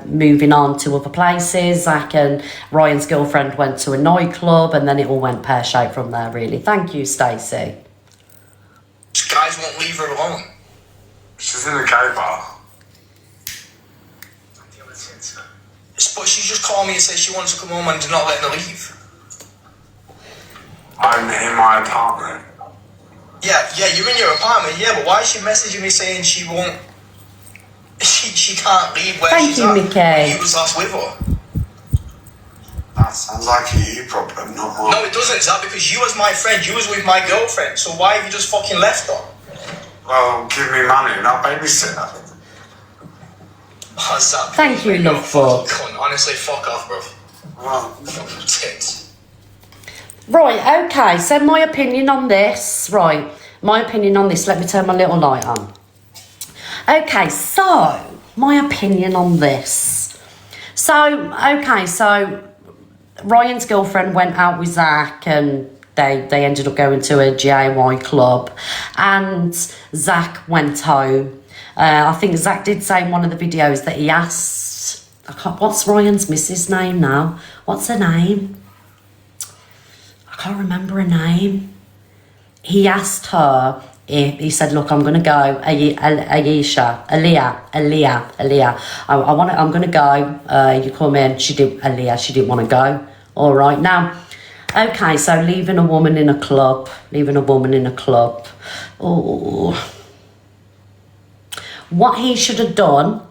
moving on to other places. Zach and Ryan's girlfriend went to a nightclub, and then it all went pear-shaped from there, really. Thank you, Stacey. Guys won't leave her alone. She's in a gay bar. But she just called me and said she wants to come home and not letting her leave. I'm in my apartment. Yeah, you're in your apartment, yeah, but why is she messaging me saying she won't... She can't leave where Thank she's you, at? Mickey. You was last with her. That sounds like a you problem, not mine. No, it doesn't, Zach, because you was my friend. You was with my girlfriend. So why have you just fucking left her? Well, give me money and I'll babysit her. Oh, Zach, Thank you, you're a love fucking fuck. cunt. Honestly, fuck off, bro. Well, Tits. Right, okay, so my opinion on this, right, my opinion on this, let me turn my little light on. Okay, so, my opinion on this. So, okay, so, Ryan's girlfriend went out with Zach and they ended up going to a GAY club, and Zach went home. I think Zach did say in one of the videos that he asked, what's Ryan's missus' name now? What's her name? I can't remember her name. He asked her, he said, look, I'm going to go, Aaliyah, I'm going to go, you come in. She didn't want to go. All right, now, okay, so leaving a woman in a club. Oh. What he should have done,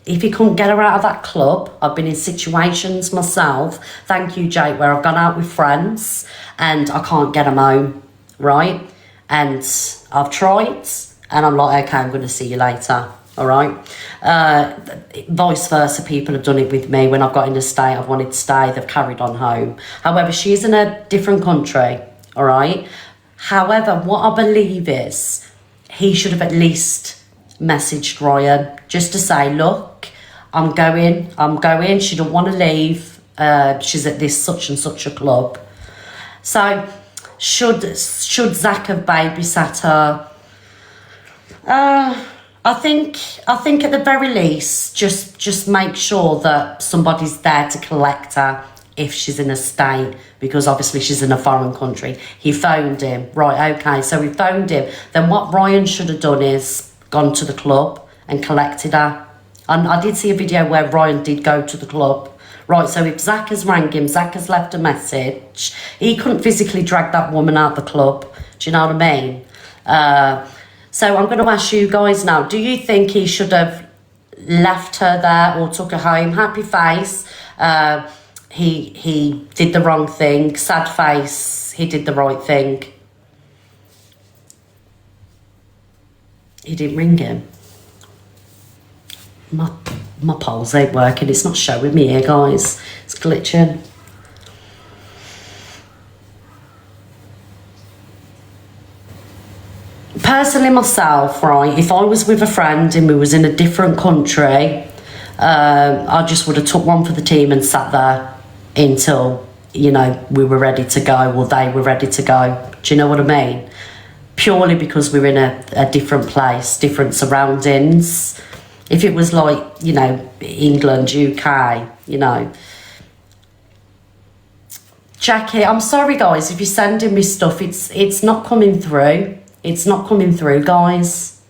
if he couldn't get her out of that club, I've been in situations myself, thank you, Jake, where I've gone out with friends and I can't get them home, right? And I've tried and I'm like, okay, I'm going to see you later, all right? Vice versa, people have done it with me. When I've got in a state, I've wanted to stay, they've carried on home. However, she's in a different country, all right? However, what I believe is he should have at least messaged Ryan just to say, look, I'm going, she don't want to leave, she's at this such and such a club. So should Zach have babysat her? I think at the very least, just make sure that somebody's there to collect her if she's in a state, because obviously she's in a foreign country. He phoned him, right, okay, so he phoned him. Then what Ryan should have done is gone to the club and collected her. And I did see a video where Ryan did go to the club. Right, so if Zach has rang him, Zach has left a message, he couldn't physically drag that woman out the club. Do you know what I mean? So I'm going to ask you guys now, do you think he should have left her there or took her home? Happy face, he did the wrong thing. Sad face, he did the right thing. He didn't ring him. My polls ain't working. It's not showing me here, guys. It's glitching. Personally, myself, right, if I was with a friend and we was in a different country, I just would have took one for the team and sat there until, you know, we were ready to go or they were ready to go. Do you know what I mean? Purely because we're in a different place, different surroundings. If it was like, you know, England, UK, you know. Jackie, I'm sorry guys, if you're sending me stuff, it's not coming through. It's not coming through, guys.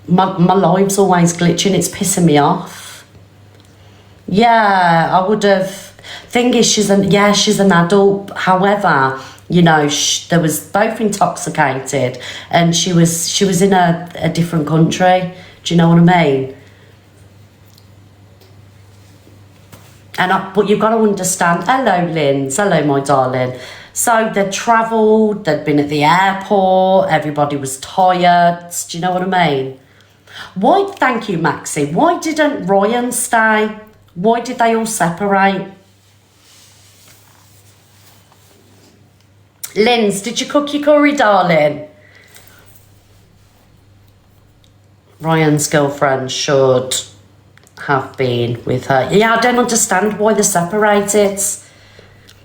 My live's always glitching, it's pissing me off. Yeah, I would have. Thing is, she's an adult. However, you know, there was both intoxicated, and she was in a different country. Do you know what I mean? But you've got to understand. Hello, Linz. Hello, my darling. So they'd travelled. They'd been at the airport. Everybody was tired. Do you know what I mean? Why? Thank you, Maxie. Why didn't Ryan stay? Why did they all separate? Linz, did you cook your curry, darling? Ryan's girlfriend should have been with her. Yeah, I don't understand why they're separated.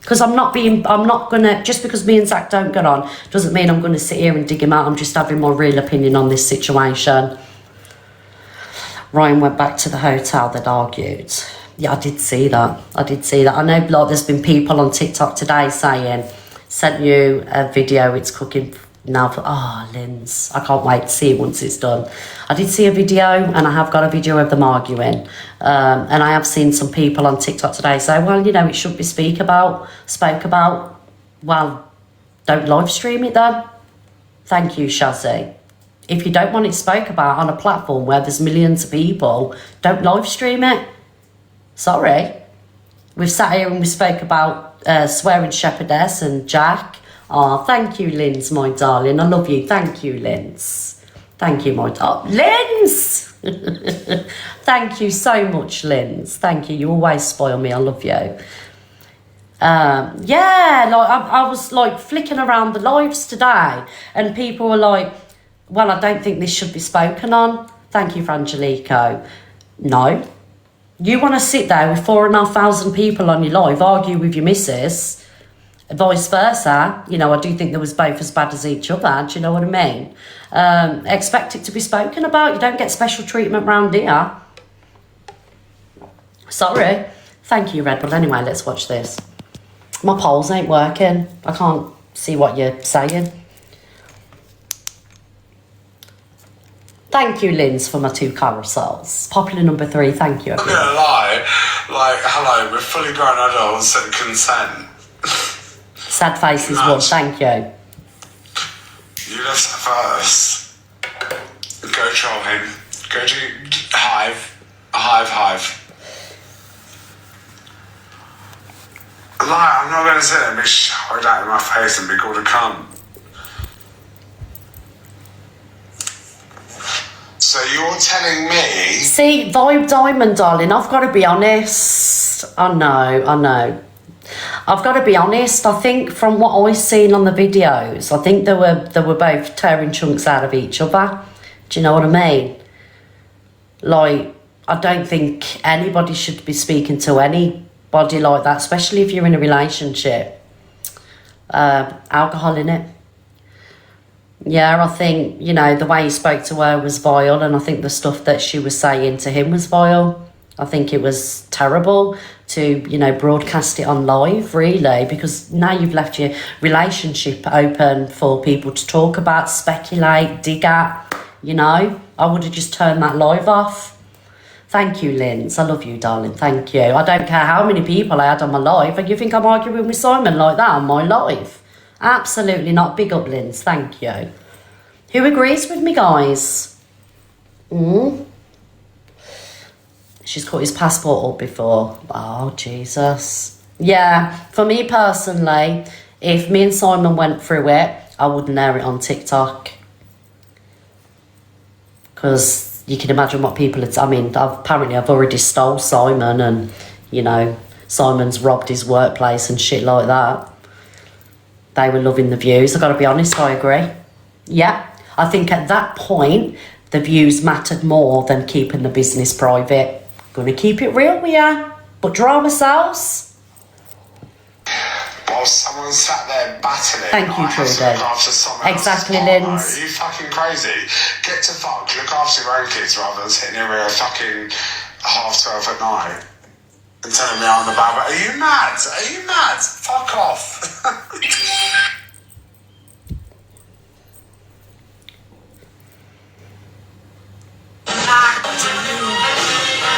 Because I'm not gonna, just because me and Zach don't get on, doesn't mean I'm gonna sit here and dig him out. I'm just having my real opinion on this situation. Ryan went back to the hotel, they'd argued. Yeah, I did see that. I know, like, there's been people on TikTok today saying, sent you a video, it's cooking now for, Linz, I can't wait to see it once it's done. I did see a video, and I have got a video of them arguing. And I have seen some people on TikTok today say, well, you know, it should be spoke about. Well, don't live stream it then. Thank you, Shazzy. If you don't want it spoke about on a platform where there's millions of people, don't live stream it. Sorry. We've sat here and we spoke about swearing shepherdess and Jack. Oh, thank you, Linz, my darling. I love you. Thank you, Linz. Thank you, my darling. Linz! Thank you so much, Linz. Thank you. You always spoil me. I love you. Yeah, like I was like flicking around the lives today, and people were like, well, I don't think this should be spoken on. Thank you, Frangelico. No. You want to sit there with 4,500 people on your live, argue with your missus, vice versa. You know, I do think there was both as bad as each other. Do you know what I mean? Expect it to be spoken about. You don't get special treatment round here. Sorry. Thank you, Red Bull. Anyway, let's watch this. My polls ain't working. I can't see what you're saying. Thank you, Linz, for my 2 carousels. Popular number 3, thank you. I'm not gonna lie, like, hello, we're fully grown adults that consent. Sad faces one, thank you. You listen first. Go troll him. Go do hive. Like, I'm not gonna sit there and be shouted at in my face and be called a cunt. So you're telling me... See, Vibe Diamond, darling, I've got to be honest. I know. I've got to be honest. I think from what I've seen on the videos, I think they were both tearing chunks out of each other. Do you know what I mean? Like, I don't think anybody should be speaking to anybody like that, especially if you're in a relationship. Alcohol in it. Yeah, I think, you know, the way he spoke to her was vile, and I think the stuff that she was saying to him was vile. I think it was terrible to, you know, broadcast it on live, really, because now you've left your relationship open for people to talk about, speculate, dig at, you know. I would have just turned that live off. Thank you, Linz. I love you, darling. Thank you. I don't care how many people I had on my live, and you think I'm arguing with Simon like that on my live? Absolutely not. Big up, Linz. Thank you. Who agrees with me, guys? She's cut his passport up before. Oh, Jesus. Yeah, for me personally, if me and Simon went through it, I wouldn't air it on TikTok. Because you can imagine what people... apparently I've already stole Simon, and, you know, Simon's robbed his workplace and shit like that. They were loving the views. I've got to be honest, I agree. Yeah, I think at that point, the views mattered more than keeping the business private. Gonna keep it real with ya, but drama sells. while someone sat there battling. Thank you, I have to Trudy. look after someone Exactly, else's partner. Linz. Are you fucking crazy? Get to fuck, look after your own kids rather than sitting here at fucking 12:30 at night and telling me I'm the bad one. Are you mad? Are you mad? Fuck off.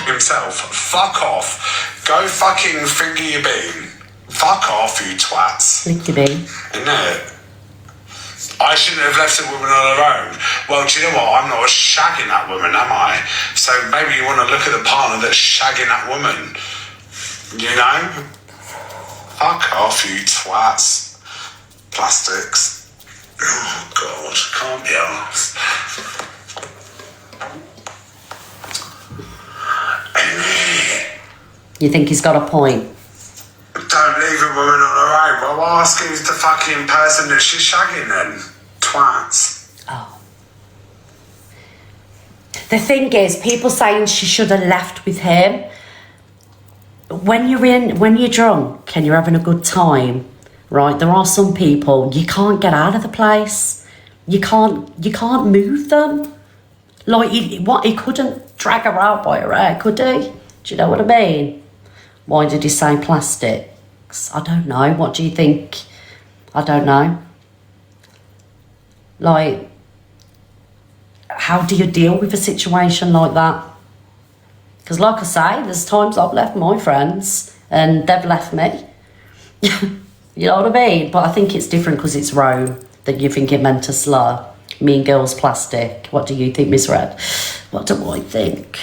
Himself, fuck off. Go fucking finger your bean. Fuck off, you twats. Lick your bean. Innit? I shouldn't have left a woman on her own. Well, do you know what? I'm not shagging that woman, am I? So maybe you want to look at the partner that's shagging that woman. You know? Fuck off, you twats. Plastics. Oh, God. Can't be arsed. You think he's got a point? Don't leave a woman on her own. Well, ask who's the fucking person that she's shagging then. Twats. Oh. The thing is, people saying she should have left with him. When you're drunk and you're having a good time, right? There are some people you can't get out of the place. You can't move them. Like he couldn't drag her out by her hair, could he? Do you know what I mean? Why did he say plastics? I don't know. What do you think? I don't know. Like, how do you deal with a situation like that? Because like I say, there's times I've left my friends and they've left me. You know what I mean? But I think it's different because it's Rome that you think it meant a slur. Mean Girls Plastic. What do you think, Miss Red? What do I think?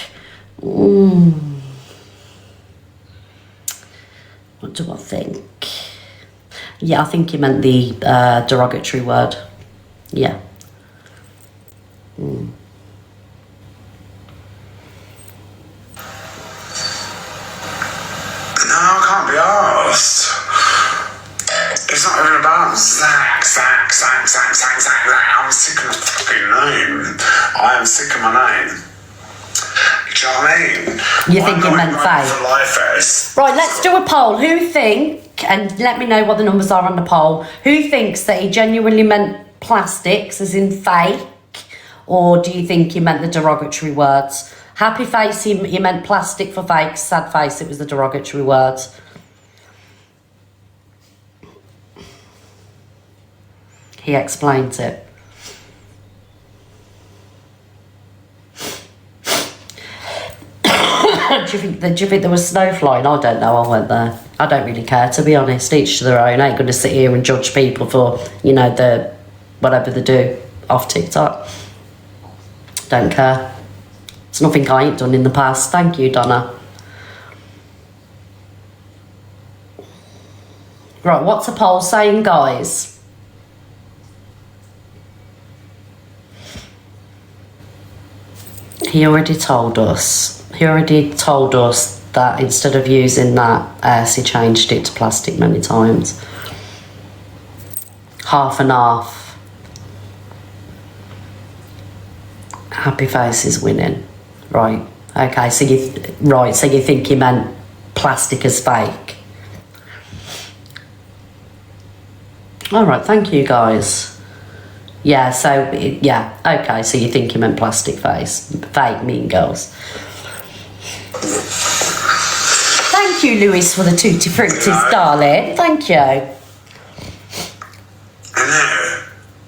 What do I think? Yeah, I think you meant the derogatory word. Yeah. No, I can't be arsed. It's not even about Zach. I'm sick of my fucking name. I am sick of my name. Do you know what I mean? You think it meant Faye? For life is. Right, let's do a poll. Who think, and let me know what the numbers are on the poll, who thinks that he genuinely meant plastics, as in fake, or do you think he meant the derogatory words? Happy face, he meant plastic for fake. Sad face, it was the derogatory words. He explains it. Do you think there was snow flying? I don't know, I went there. I don't really care, to be honest. Each to their own. I ain't going to sit here and judge people for, you know, the whatever they do off TikTok. Don't care. It's nothing I ain't done in the past. Thank you, Donna. Right, what's a poll saying, guys? He already told us. He already told us that instead of using that, he changed it to plastic many times. Half and half. Happy face is winning. Right. Okay, so you think he meant plastic as fake. All right, thank you, guys. Yeah, so, yeah, okay, so you think he meant plastic face. Fake Mean Girls. Thank you, Lewis, for the tutti fruities, darling. Thank you. No.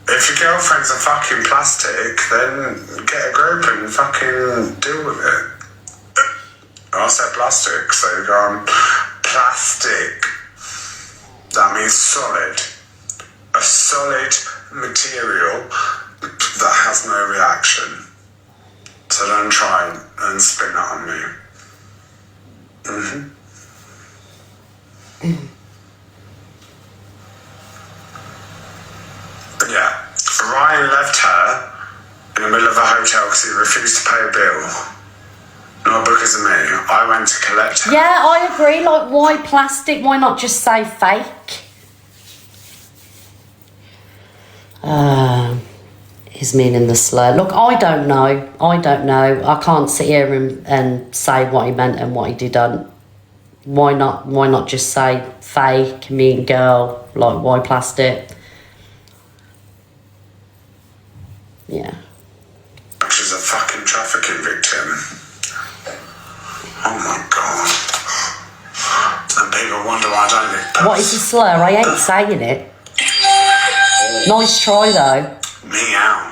If your girlfriend's a fucking plastic, then get a group and fucking deal with it. I said plastic, so you're going plastic. That means solid. A solid material that has no reaction. So don't try and spin that on me. Yeah, Ryan left her in the middle of a hotel because he refused to pay a bill. Not because of me. I went to collect her. Yeah, I agree. Like, why plastic? Why not just say fake? He's meaning the slur. Look, I don't know. I can't sit here and say what he meant and what he didn't. Why not just say fake, mean girl, like why plastic? Yeah. She's a fucking trafficking victim. Oh my god. And people wonder why I don't get What is a slur? I ain't saying it. Nice try though. Meow.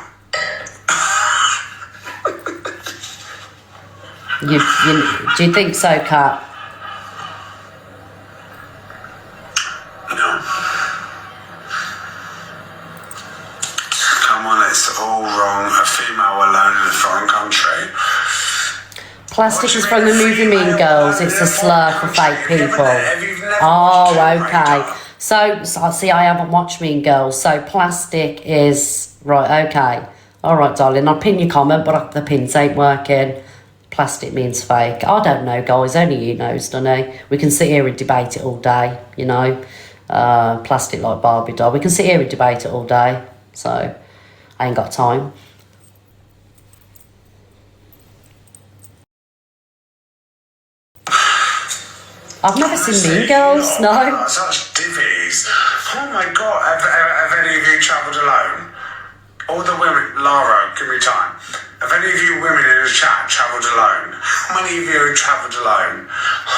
Do you think so, Kat? No. Come on, it's all wrong. A female alone in a foreign country. Plastic is from the movie Mean Girls. It's a slur for fake people. Oh, okay. So see, I haven't watched Mean Girls. So plastic is right. Okay. All right, darling. I'll pin your comment, but the pins ain't working. Plastic means fake. I don't know, guys. Only you knows, don't he? We can sit here and debate it all day. You know, plastic like Barbie doll. We can sit here and debate it all day. So I ain't got time. I've never seen Mean Girls, no. Such divvies. Oh my god, have any of you travelled alone? All the women, Lara, give me time. Have any of you women in the chat travelled alone? How many of you have travelled alone?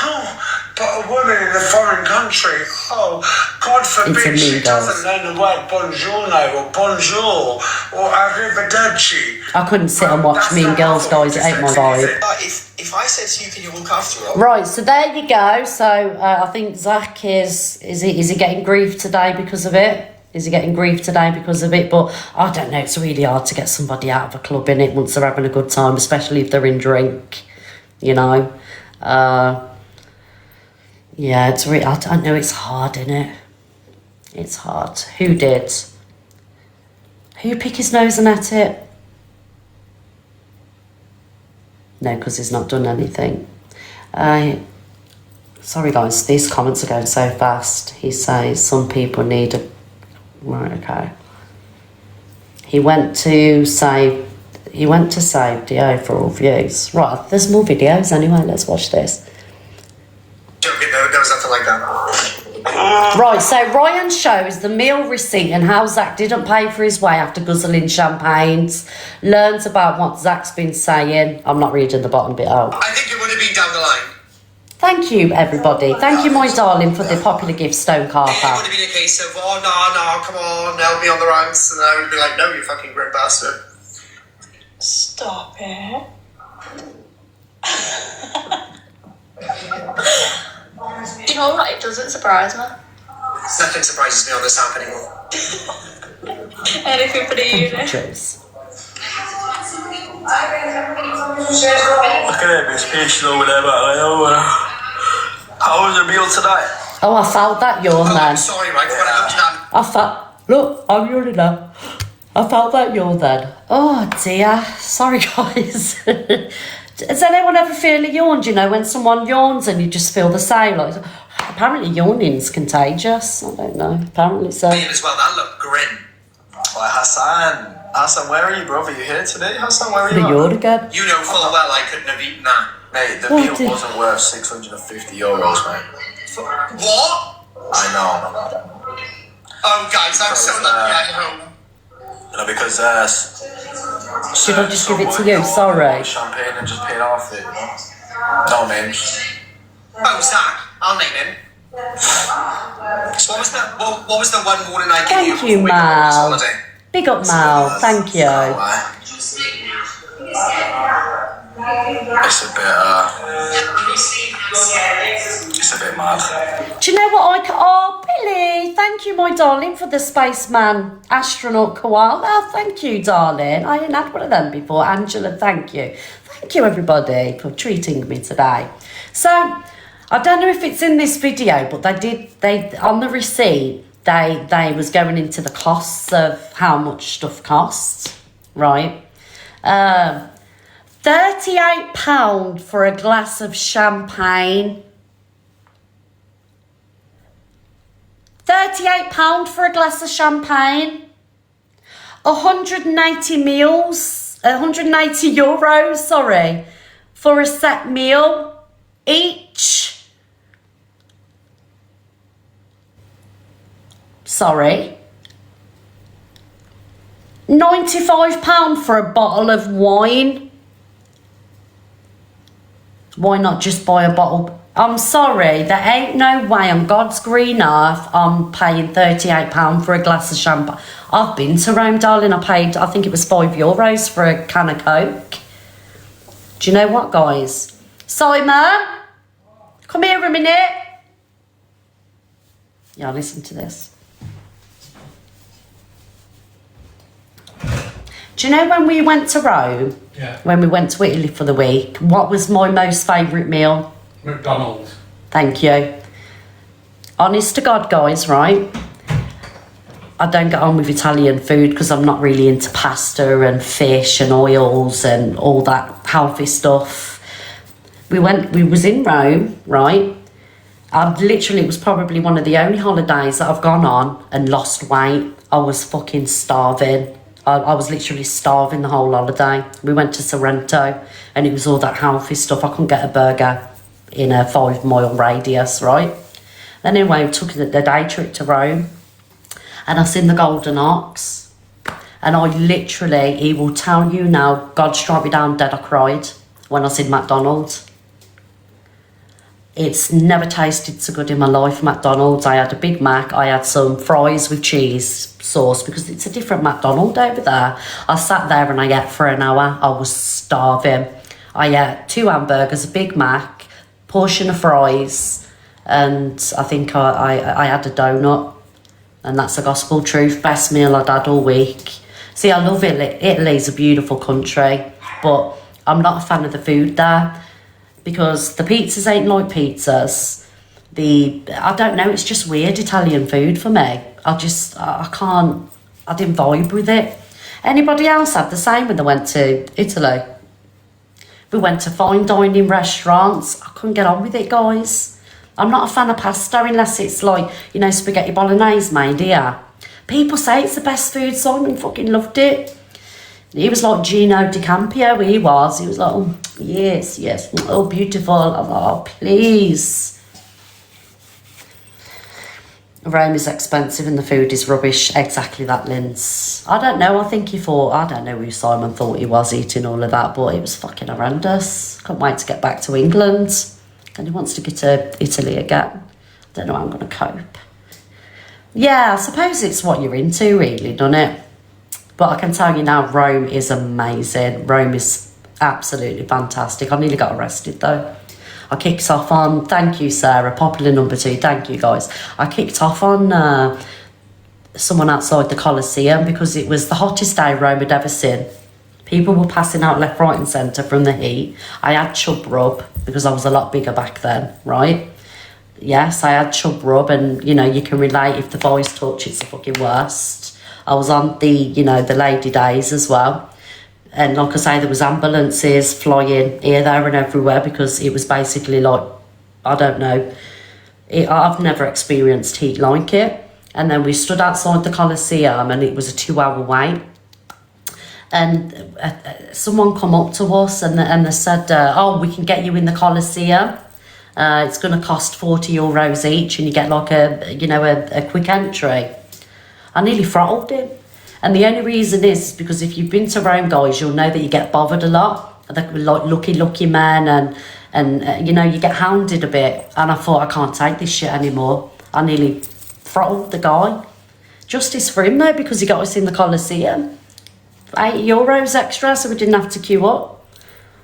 Oh, but a woman in a foreign country, oh, God forbid she doesn't know the word buongiorno or bonjour or arrivederci. I couldn't sit and watch Mean Girls, guys. It ain't my vibe. If I said to you, can you look after her? Right, so there you go. So I think Zach is he getting grief today because of it? Is he getting grief today because of it? But I don't know. It's really hard to get somebody out of a club in it once they're having a good time, especially if they're in drink. You know. Yeah, it's really. I don't know. It's hard, isn't it? It's hard. Who did? Who pick his nose and at it? No, because he's not done anything. Sorry guys, these comments are going so fast. He says some people need a... Right, okay. He went to save DO for all views. Right, there's more videos anyway. Let's watch this. There was nothing like that. Right, so Ryan shows the meal receipt and how Zach didn't pay for his way after guzzling champagnes. Learns about what Zach's been saying. I'm not reading the bottom bit out. I think it would have been down the line. Thank you, everybody. Thank you, my darling, for the popular gift, Stone It Carper. would have been a case of, oh, no, come on, help me on the ranks. And I would be like, no, you fucking great bastard. Stop it. Do you know what? It doesn't surprise me. Nothing surprises me on this app anymore. Anything for the uni. Cheers. Look at it, it's speech over there, but how was your meal tonight? Oh, I felt that yawn Oh, then. I'm sorry, Mike, when it comes down. I felt... Look, I'm yawning now. I felt that yawn then. Oh, dear. Sorry, guys. Does anyone ever feel a yawn? Do you know, when someone yawns and you just feel the same? Like, apparently yawning's contagious. I don't know. Apparently so. Ian as well, that looked grim. Well, Hassan, where are you, bro? Are you here today? Hassan, where are The you? yawn again. You know full well I couldn't have eaten that. Mate, the What meal did- wasn't worth 650 euros, mate. What? I know. Oh, guys, I'm so lucky I'm home. You know, because Should I just give it to you? Sorry. Champagne and just paid off it, you know? No names. Oh, Zach, I'll name him. So what was the one morning I gave Thank you, before we went on this Mal. holiday? Big up, Mal. Thank you. It's a bit mad. Do you know what Oh, Billy, thank you, my darling, for the spaceman astronaut koala. Thank you, darling. I hadn't had one of them before. Angela, thank you. Thank you, everybody, for treating me today. So, I don't know if it's in this video, but they on the receipt, they was going into the costs of how much stuff costs, right? £38 for a glass of champagne. £38 for a glass of champagne. 180 meals, 180 euros, sorry, for a set meal each. Sorry. £95 for a bottle of wine. Why not just buy a bottle? I'm sorry, there ain't no way on God's green earth I'm paying £38 for a glass of champagne. I've been to Rome, darling. I paid, I think it was €5 for a can of Coke. Do you know what, guys? Simon, come here a minute. Yeah, listen to this. Do you know when we went to Rome? Yeah. When we went to Italy for the week, what was my most favourite meal? McDonald's. Thank you. Honest to God, guys, right? I don't get on with Italian food because I'm not really into pasta and fish and oils and all that healthy stuff. We was in Rome, right? It was probably one of the only holidays that I've gone on and lost weight. I was fucking starving. I was literally starving the whole holiday. We went to Sorrento and it was all that healthy stuff. I couldn't get a burger in a 5-mile radius, right? Then anyway, we took the day trip to Rome and I seen the Golden Ox. And I literally, he will tell you now, God strike me down dead, I cried when I seen McDonald's. It's never tasted so good in my life, McDonald's. I had a Big Mac, I had some fries with cheese sauce because it's a different McDonald's over there. I sat there and I ate for an hour. I was starving. I ate 2 hamburgers, a Big Mac, portion of fries, and I think I had a donut. And that's the gospel truth. Best meal I'd had all week. See, I love Italy. Italy's a beautiful country, but I'm not a fan of the food there. Because the pizzas ain't like pizzas. I don't know, it's just weird Italian food for me. I didn't vibe with it. Anybody else had the same when they went to Italy? We went to fine dining restaurants. I couldn't get on with it, guys. I'm not a fan of pasta unless it's like, spaghetti bolognese made here. People say it's the best food, Simon fucking loved it. He was like Gino D'Ampio, he was like, oh, yes, oh, beautiful. I'm like, oh, please. Rome is expensive and the food is rubbish. Exactly that, Linz. I don't know, I don't know who Simon thought he was eating all of that, but it was fucking horrendous. Can't wait to get back to England. And he wants to get to Italy again. Don't know how I'm going to cope. Yeah, I suppose it's what you're into, really, doesn't it? But I can tell you now, Rome is amazing. Rome is absolutely fantastic. I nearly got arrested, though. I kicked off on... Thank you, Sarah. Popular number 2. Thank you, guys. I kicked off on someone outside the Colosseum because it was the hottest day Rome had ever seen. People were passing out left, right and centre from the heat. I had chub rub because I was a lot bigger back then, right? Yes, I had chub rub and, you can relate if the boys touch, it's the fucking worst. I was on the lady days as well. And like I say, there was ambulances flying here, there and everywhere because it was basically like, I don't know, I've never experienced heat like it. And then we stood outside the Colosseum and it was a 2-hour wait. And someone come up to us and they said, oh, we can get you in the Colosseum. It's going to cost €40 each and you get like a quick entry. I nearly throttled him. And the only reason is because if you've been to Rome, guys, you'll know that you get bothered a lot. They're like lucky men and you get hounded a bit. And I thought, I can't take this shit anymore. I nearly throttled the guy. Justice for him, though, because he got us in the Colosseum. €8 extra, so we didn't have to queue up.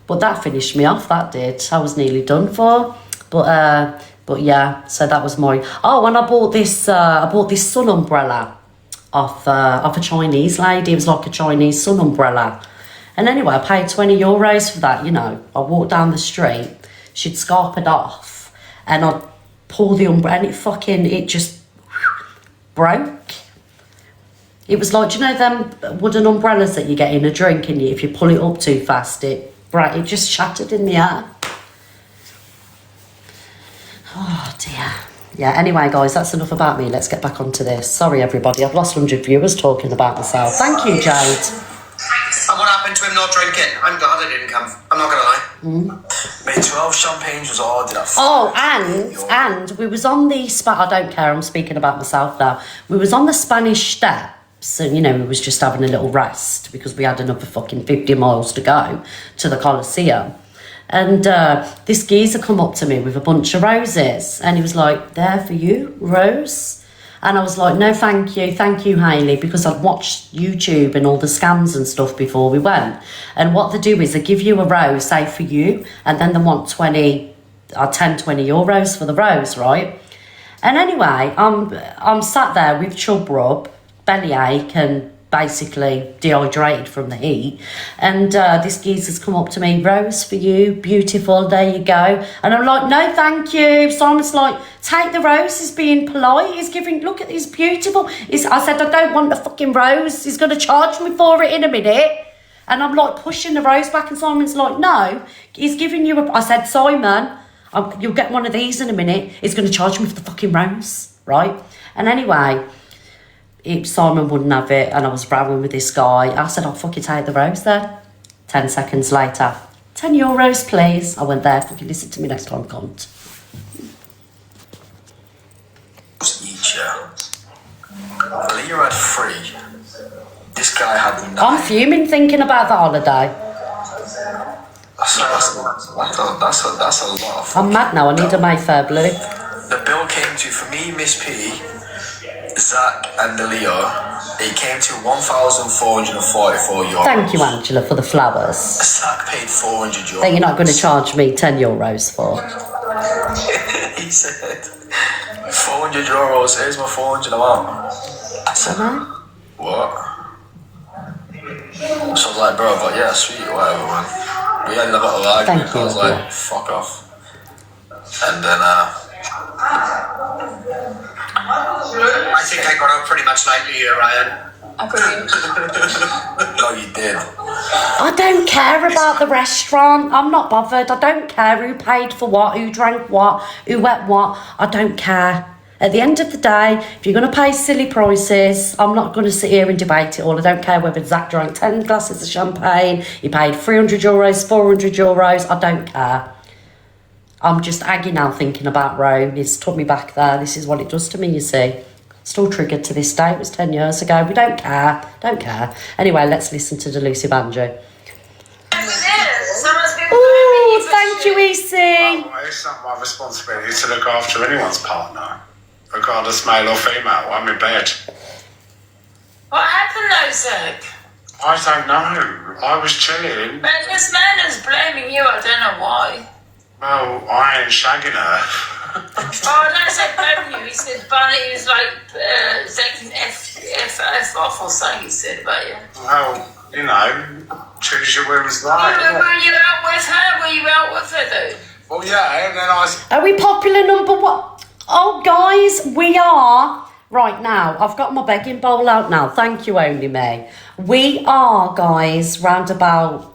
But that finished me off, that did. I was nearly done for. But yeah, so that was my... Oh, and I bought this sun umbrella off a Chinese lady. It was like a Chinese sun umbrella. And anyway, I paid €20 for that, I walked down the street, she'd scarpered off, and I'd pull the umbrella, and it just broke. It was like, them wooden umbrellas that you get in a drink, and if you pull it up too fast, it just shattered in the air. Oh dear. Yeah, anyway, guys, that's enough about me. Let's get back onto this. Sorry, everybody. I've lost 100 viewers talking about myself. Thank you, Jade. I'm gonna happened to him not drinking. I'm glad I didn't come. I'm not gonna lie. Mate, 12 champagnes was ordered. Oh, and we was on the I don't care, I'm speaking about myself now. We was on the Spanish Steps, and, you know, we was just having a little rest because we had another fucking 50 miles to go to the Colosseum. And this geezer come up to me with a bunch of roses, and he was like, "There for you, Rose." And I was like, "No, thank you, Hayley," because I'd watched YouTube and all the scams and stuff before we went. And what they do is they give you a rose, say for you, and then they want 10, 20 euros for the rose, right? And anyway, I'm sat there with chub rub, bellyache, and basically dehydrated from the heat, and this geezer's come up to me, "Rose for you, beautiful, there you go." And I'm like, "No thank you." Simon's like, "Take the rose," he's being polite, he's giving, "Look at this beautiful." I said, "I don't want the fucking rose, he's going to charge me for it in a minute." And I'm like pushing the rose back, and Simon's like, "No, he's giving you I said, "Simon, you'll get one of these in a minute, he's going to charge me for the fucking rose," right? And anyway, Simon wouldn't have it, and I was rowing with this guy. I said, "I'll fucking take the rose then." 10 seconds later, 10 euros please. I went there, fucking listen to me next time, cunt. Each year. Leah had 3. This guy had 9. I'm fuming thinking about the holiday. That's a lot of I'm mad now, I need a Mayfair blue. The bill came to, for me, Miss P, Zach and Leo, it came to 1,444 euros. Thank you, Angela, for the flowers. Zach paid 400 euros. That you're not going to charge me 10 euros for. He said, 400 euros, here's my 400 amount. I said, what? So I was like, "Bro, but yeah, sweet, whatever, man." We ended up at a lag, Thank you, I was like, "Fuck off." And then, I think I got out pretty much like you, Ryan. no, you did. I don't care about the restaurant. I'm not bothered. I don't care who paid for what, who drank what, who ate what. I don't care. At the end of the day, if you're going to pay silly prices, I'm not going to sit here and debate it all. I don't care whether Zach drank 10 glasses of champagne, he paid 300 euros, 400 euros. I don't care. I'm just aggy now thinking about Rome. It's took me back there. This is what it does to me, you see. Still triggered to this day. It was 10 years ago. We don't care. Don't care. Anyway, let's listen to Delusive Andrew. Ooh, thank you, EC. Well, it's not my responsibility to look after anyone's partner, regardless male or female. I'm in bed. What happened though, Zach? I don't know. I was chilling. Man, this man is blaming you, I don't know why. Well, I ain't shagging her. Oh, no, I said blaming you. He said, Barney, he was like, Zach F off or something he said about you. Well, you know, choose your women's Were life. you out with her? Were you out with her, though? Well, yeah, and then I... Are we popular number one? Oh, guys, we are. Right now, I've got my begging bowl out now. Thank you, Only Me. We are, guys, round about,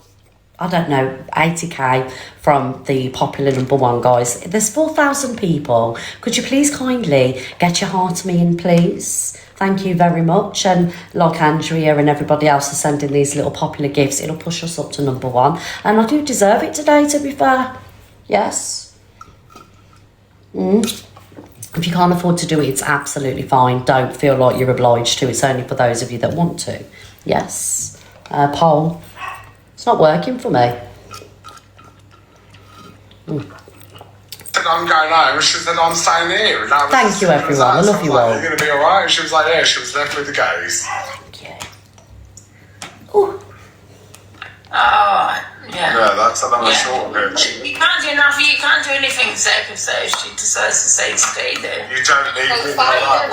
I don't know, 80k from the popular number one, guys. There's 4,000 people. Could you please kindly get your heart me in, please? Thank you very much. And like Andrea and everybody else are sending these little popular gifts, it'll push us up to number one. And I do deserve it today, to be fair. Yes. If you can't afford to do it, it's absolutely fine. Don't feel like you're obliged to. It's only for those of you that want to. Yes. Poll. It's not working for me. said, I'm going home. She said, I'm staying here. And that was Thank you, everyone. I love you all. You're going to be all right? And she was like, yeah. She was left with the gays. Thank you. Ooh. Oh, yeah. Yeah, that's another short of it. You can't do nothing. You can't do anything except so if she decides to say stay there. You don't leave women alone.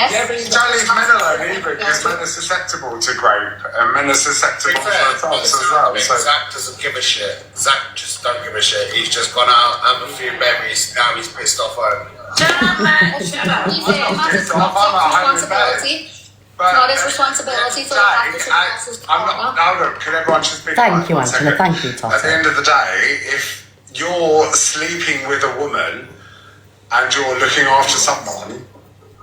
Yeah, but you don't leave men alone either, because men are susceptible to grape, and men are susceptible to assaults as well. So Zach doesn't give a shit. Zach just don't give a shit. He's just gone out, have a few memories, now he's pissed off home. Shut up, man. Shut up. He's not his responsibility. It's not his responsibility to look after someone else's partner. No, look, can everyone just be Thank quiet you, one Angela. second? Thank you, Tata. At the end of the day, if you're sleeping with a woman and you're looking after someone,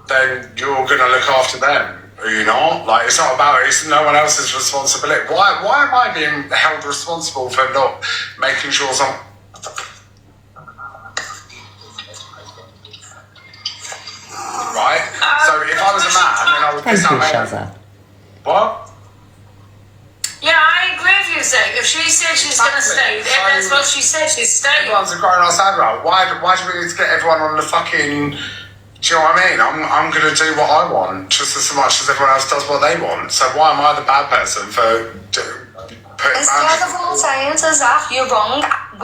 then you're going to look after them. Are you not? Like, it's not about it. It's no one else's responsibility. Why am I being held responsible for not making sure some... Right? So if I was a man, then I would Thank piss you, out my... Shazza. What? Yeah, I agree with you, Zach. If she said she's going to stay, then that's what she said. She's staying. Everyone's a grown-ass adult. Why do we need to get everyone on the fucking... Do you know what I mean? I'm going to do what I want, just as much as everyone else does what they want. So why am I the bad person for putting Instead of all saying to Zach, you're wrong, I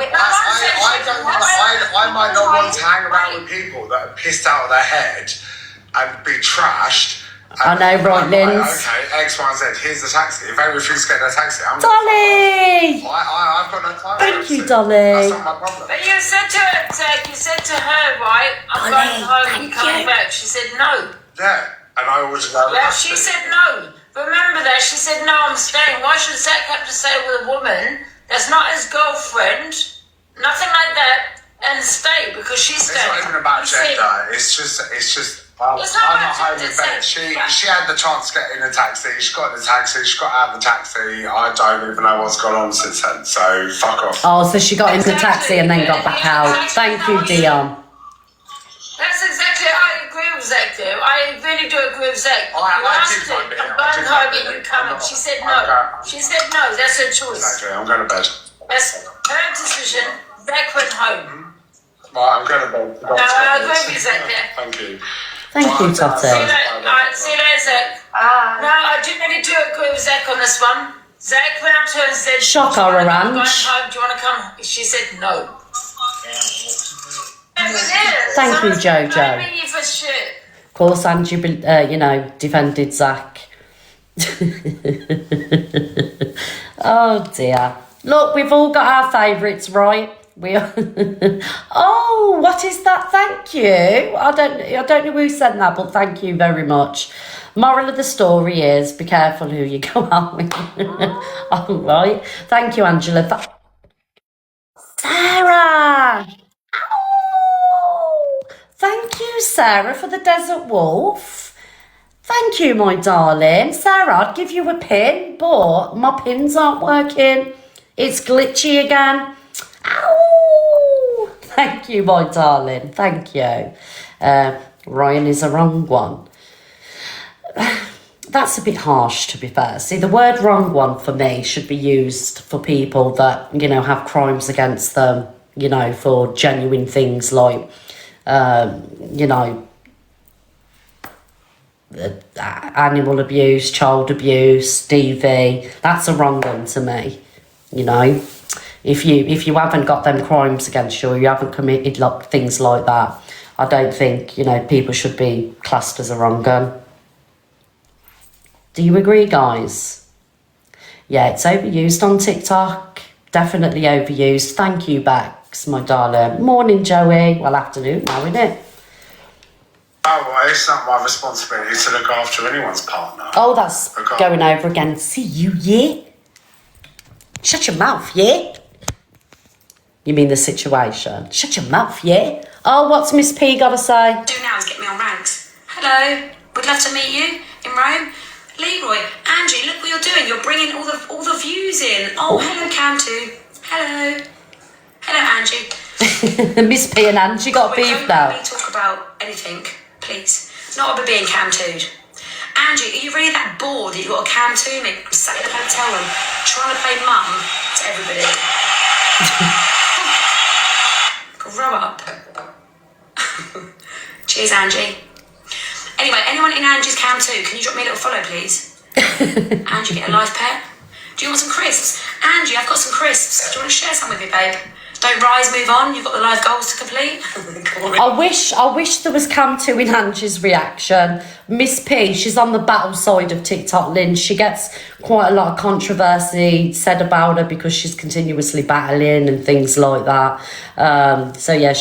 might not want to hang around with people that are pissed out of their head and be trashed. I know, right, Linz. Okay, X, Y, and Z. Here's the taxi. If they refuse to get their taxi, I'm Dolly! I've got no time. Thank you, That's Dolly. not my problem. But you said to her, Zach, you said to her, right, I'm going home and coming back. She said no. Yeah, and I always go. Yeah, she said no. Remember that. She said no, I'm staying. Why should Zach have to stay with a woman that's not his girlfriend, nothing like that, and stay because she's It's staying? not even about You see? gender. It's just. I'm It's not not about home gender, in bed. it's She like- had the chance to get in a taxi. She got in the taxi. She got out of the taxi. I don't even know what's gone on since then. So fuck off. Oh, so she got into the taxi and then got back out. Thank you, Dion. That's exactly. I agree with Zach there. I really do agree with Zach. You I asked did her, my bit. I'm I going did home my and bit. you come. I'm not- She said I'm no. go- She said no. That's her choice. Exactly. I'm going to bed. That's her decision. Zach went home. Right, I'm going to bed. No, I agree with Zach there. Thank you. Thank you, See you Totty. later. Alright, see you later, Zach. No, I do really do agree with Zach on this one. Zach went up to her and said, Shock "Do you or wanna- a I'm going ranch?" home. Do you want to come? She said no. Thank you, Jojo. I mean you for shit. Of course, Angie, defended Zach. Oh dear. Look, we've all got our favourites, right? Oh, what is that? Thank you. I don't know who sent that, but thank you very much. Moral of the story is be careful who you go out with. All right. Thank you, Angela. Sarah. Ow! Thank you, Sarah, for the Desert Wolf. Thank you, my darling. Sarah, I'd give you a pin, but my pins aren't working. It's glitchy again. Ow! Thank you, my darling. Thank you. Ryan is a wrong one. That's a bit harsh, to be fair. See, the word wrong one for me should be used for people that, have crimes against them, for genuine things like, animal abuse, child abuse, DV. That's a wrong one to me, If you haven't got them crimes against you, or you haven't committed things like that, I don't think, people should be classed as a wrong gun. Do you agree, guys? Yeah, it's overused on TikTok. Definitely overused. Thank you, Bex, my darling. Morning, Joey. Well, afternoon now, isn't it? Oh, well, it's not my responsibility to look after anyone's partner. Oh, that's Okay. going over again. See you, yeah? Shut your mouth, yeah? You mean the situation? Shut your mouth, yeah? Oh, what's Miss P got to say? Do now is get me on ranks. Hello, would love to meet you in Rome. Leroy, Angie, look what you're doing. You're bringing all the views in. Oh, hello, Cantu. Hello, Angie. Miss P and Angie got beef Don't now. let me talk about anything, please. Not about being Cantu'd. Angie, are you really that bored that you've got to Cantu me? I'm sat in the hotel room trying to play mum to everybody. Grow up. Cheers, Angie. Anyway, anyone in Angie's cam too, can you drop me a little follow, please? Angie, get a live pet. Do you want some crisps? Angie, I've got some crisps. Do you want to share some with me, babe? Don't rise, move on. You've got the live goals to complete. I wish there was Cam 2 in Angie's reaction. Miss P, she's on the battle side of TikTok, Lynn. She gets quite a lot of controversy said about her because she's continuously battling and things like that. So yeah,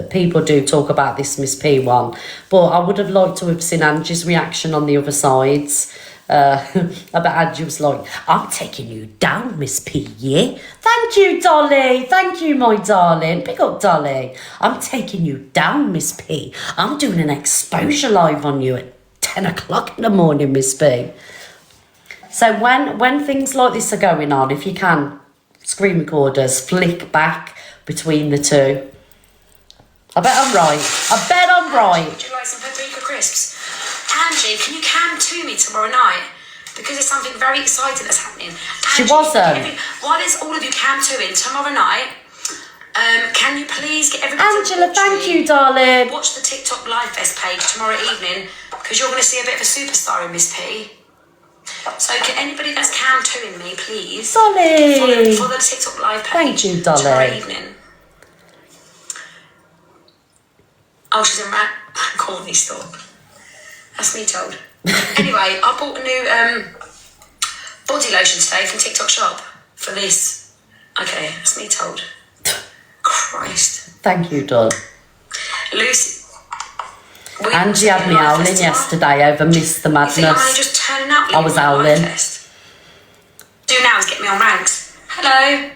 people do talk about this Miss P one. But I would have liked to have seen Angie's reaction on the other sides. I bet Angie was like, I'm taking you down, Miss P, yeah? Thank you, Dolly. Thank you, my darling. Pick up, Dolly. I'm taking you down, Miss P. I'm doing an exposure live on you at 10 o'clock in the morning, Miss B. So when things like this are going on, if you can, screen recorders, flick back between the two. I bet I'm right. Would you like some paprika crisps? Angie, can you come to me tomorrow night? Because there's something very exciting that's happening. Angie, She wasn't. Why does all of you come to in tomorrow night? Can you please get everybody Angela, to watch thank me? you, darling. Watch the TikTok Live Fest page tomorrow evening because you're going to see a bit of a superstar in Miss P. So can anybody that's cam to me, please? Dolly. Follow the TikTok Live page. Thank you, Dolly. Tomorrow evening. Oh, she's in Courtney store. That's me told. Anyway, I bought a new body lotion today from TikTok Shop for this. Okay, that's me told. Christ. Thank you, Doll. Lucy. Angie had me howling yesterday over Mr. You think I'm only Madness. just turning up? I was howling. Do now is get me on ranks. Hello.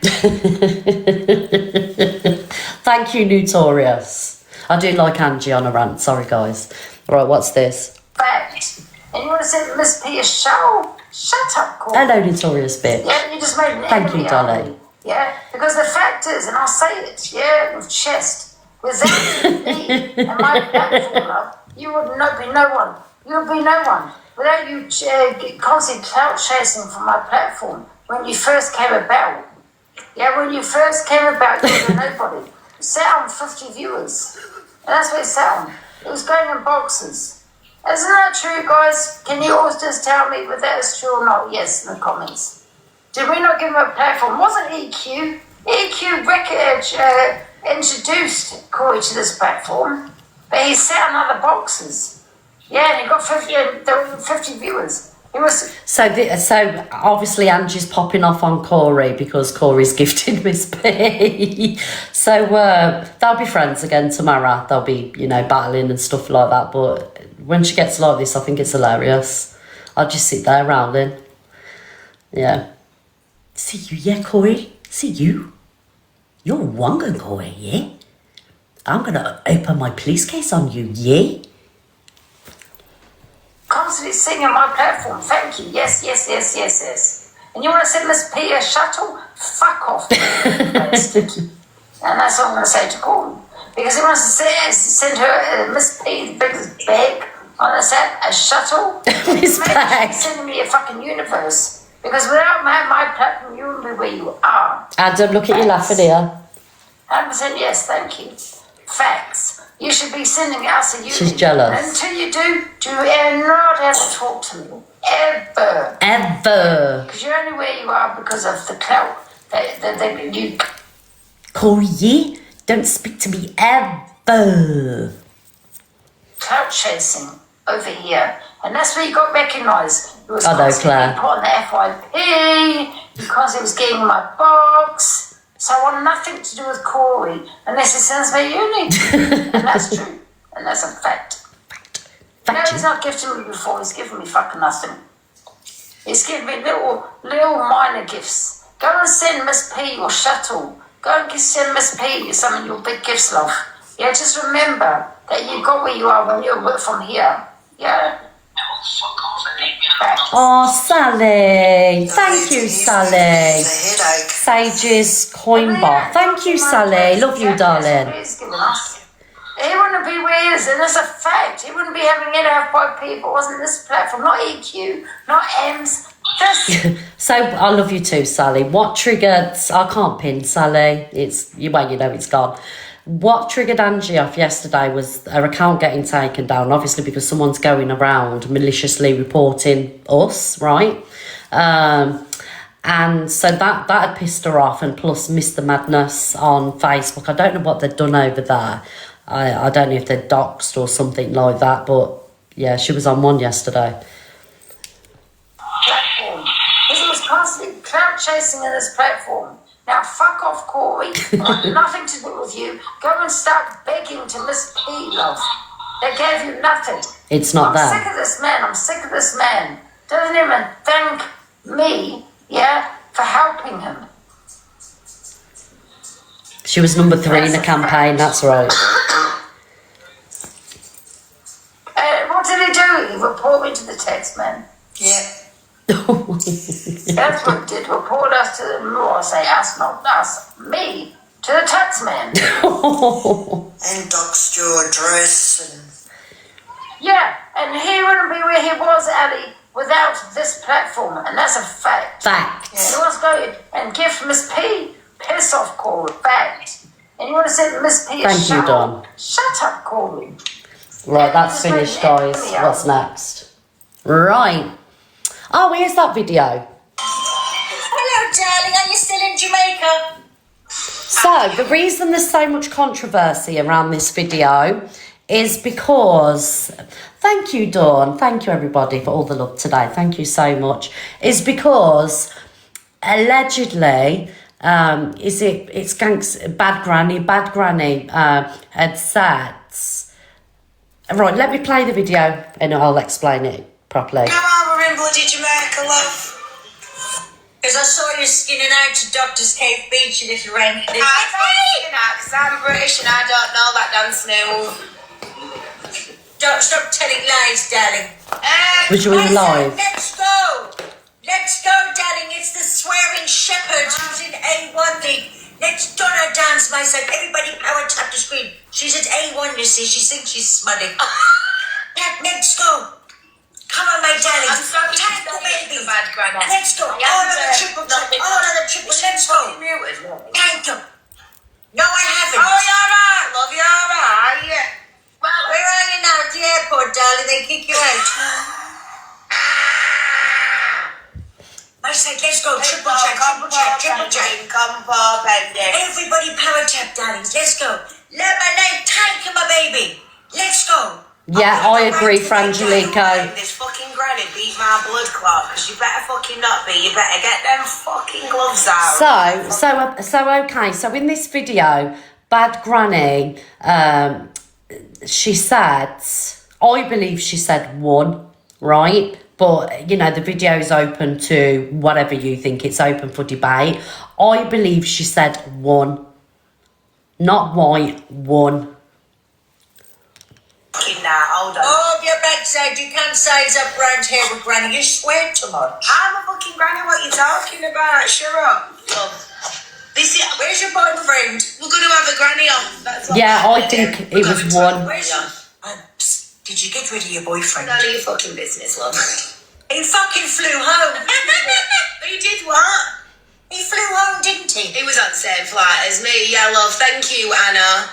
Thank you, Notorious. I do like Angie on a rant. Sorry, guys. Right, what's this? Fact. And you want to say Miss P a show? Shut up, Courtney. Hello, Notorious bitch. Yeah, you just made an Thank enemy you, out of Dolly. me. Yeah, because the fact is, and I'll say it, yeah, with chest, without me and my platform, love, you would not be no one. You would be no one. Without you constantly clout chasing from my platform when you first came about. Yeah, when you first came about, you were nobody. It sat on 50 viewers. And that's what it sat on. It was going in boxes. Isn't that true, guys? Can you always just tell me whether that is true or not? Yes, in the comments. Did we not give him a platform? Wasn't EQ? EQ introduced Corey to this platform, but he sat on other boxes. Yeah, and he got 50 viewers. He was. So obviously Angie's popping off on Corey because Corey's gifted Miss P. So they'll be friends again tomorrow. They'll be, battling and stuff like that. But when she gets like this, I think it's hilarious. I'll just sit there rowling. Yeah. See you, yeah, Corey? See you? You're wonga, Corey, yeah? I'm gonna open my police case on you, yeah? Constantly singing on my platform. Thank you. Yes. And you want to send Miss P a shuttle? Fuck off. And that's what I'm going to say to Corey. Because he wants to send her Miss P the biggest bag on a shuttle. His bag. She's sending me a fucking universe. Because without my platform, you wouldn't be where you are. Adam, look at you laughing here. 100% yes, thank you. Facts. You should be sending us a universe. She's jealous. Until you do not have to talk to me. Ever. Because you're only where you are because of the clout that you... Corey, yeah? Don't speak to me ever. Clout chasing over here. And that's where you got recognised. It was I know, Claire. put on the FYP because it was getting my box. So I want nothing to do with Corey unless he sends me uni. And that's true. And that's a fact. No, he's not gifting me before. He's given me fucking nothing. He's given me little minor gifts. Go and send Miss P your shuttle. Go and send Miss P some of your big gifts, love. Yeah, just remember that you got where you are when you're from here. Yeah? Oh, Sally. Thank you, Sally. Sage's coin bot. Thank you, Sally. Love you, darling. He wouldn't be where he is, and it's a fact. He wouldn't be having it out by people. It wasn't this platform, not EQ, not M's. So I love you too, Sally. What triggered? I can't pin Sally. It's it's gone. What triggered Angie off yesterday was her account getting taken down, obviously because someone's going around maliciously reporting us, right? And so that had pissed her off, and plus Mr. Madness on Facebook. I don't know what they'd done over there. I don't know if they're doxed or something like that, but yeah, she was on one yesterday. Platform. Because it was constantly clout chasing in this platform. Now fuck off, Corey. I want nothing to do with you. Go and start begging to Miss P, love. They gave you nothing. It's not I'm sick of this man. Doesn't even thank me, yeah, for helping him. She was number 3 in the campaign, that's right. What did he do? He reported to the law, say us, not us, me, to the taxman. And doxed your address and... Yeah, and he wouldn't be where he was, Ali, without this platform, and that's a fact. Fact. And you want to go and give Miss P piss off Corey, fact. And you want to say Miss P Thank you, Dawn. Shut up, Corey. Right, that's finished, guys. What's next? Right. Oh, here's that video. Hello, darling. Are you still in Jamaica? So, the reason there's so much controversy around this video is because, thank you, Dawn, thank you, everybody, for all the love today, thank you so much, is because, allegedly, it's Bad Granny had said, right, let me play the video and I'll explain it properly. Come on, we're in bloody Jamaica, love. Because I saw you skinning out to Doctor's Cave Beach and if you ran... I don't skin out because I'm British and I don't know that dance move. Don't stop telling lies, darling. Was you in live? Let's go. Let's go, darling. It's the swearing shepherd who's in A1 League. Let's do her dance, my son. Everybody power tap the screen. She's at A1, you see. She thinks she's smutty. Let's go. Come on, my darling. I'm sorry, Tap the baby. Bad Granny. Let's go. All of the triple tap. All of the triple. Let's go. Thank you. No, I haven't. Oh, you're right, love. You're right. Well, where are you now? At the airport, darling. They kick you out. I said, let's go. Triple check. Come for pending. Everybody power tap, darlings. Let's go. Lemonade, thank you, my baby. Let's go. Yeah, I agree, Frangelico. This fucking granny beat my blood clot because you better fucking not be. You better get them fucking gloves out. So okay, so in this video, Bad Granny, she said, I believe she said 1, right? But, you know, the video is open to whatever you think. It's open for debate. I believe she said 1. Not white, 1. Now, hold on. Oh, your backside. You can't size up round here with granny. You swear too much. I'm a fucking granny. What you talking about? Shut up. This is, where's your boyfriend? We're going to have a granny on. That's Yeah, I think it was 1. Where's psst, did you get rid of your boyfriend? None of your fucking business, love. He fucking flew home. He did what? He flew home, didn't he? He was on the same flight as me. Yeah, love. Thank you, Anna.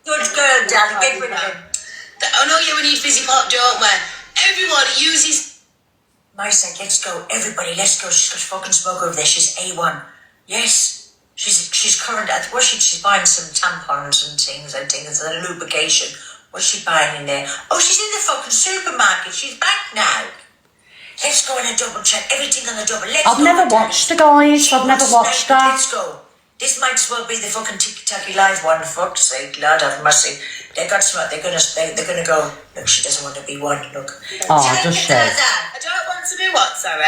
Good girl, darling. Get rid of him. I know you need fizzy pop, don't we? Everyone uses... My side, let's go. Everybody, let's go. She's got fucking smoke over there. She's A1. Yes. She's current at... What's she's buying some tampons and things, I think. It's a lubrication. What's she buying in there? Oh, she's in the fucking supermarket. She's back now. Let's go in and double check. Everything on the double. I've never watched her, guys. I've never watched her. Let's go. This might as well be the fucking Tiki-Taki Live one, for fuck's sake. Lord have mercy. They got smart. They're gonna go. Look, she doesn't want to be one. Look. Oh, does she? I don't want to be what, sorry?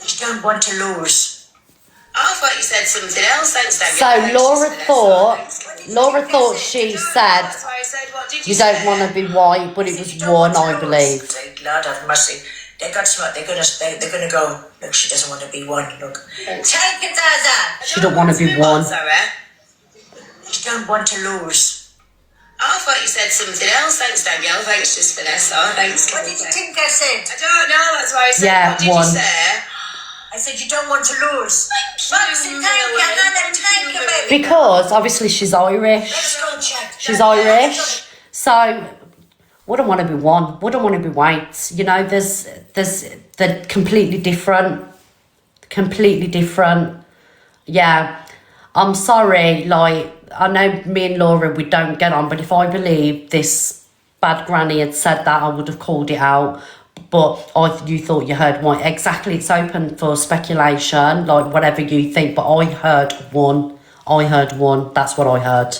She don't want to lose. I thought you said something else. Thanks, Daniel. So Laura thought she said, That's why I said, what did you don't want to be white, but it was 1, I believe. Lord have mercy. They got smart. They're gonna go. Look, she doesn't want to be one. Look. Take it, Zaza. She don't want to be 1. She don't want to lose. I thought you said something else. Thanks, Danielle. Thanks, just Vanessa. Thanks. What did you think I said? I don't know. That's why I said. Yeah, what did 1. you say? I said you don't want to lose. Thank you, baby. Because obviously she's Irish. Let's go check. She's Irish. So wouldn't want to be 1. Wouldn't want to be white. You know, they're completely different. Completely different. Yeah. I'm sorry, like, I know me and Laura, we don't get on, but if I believe this Bad Granny had said that, I would have called it out. But you thought you heard 1. Exactly, it's open for speculation, like whatever you think, but I heard 1. I heard 1, that's what I heard.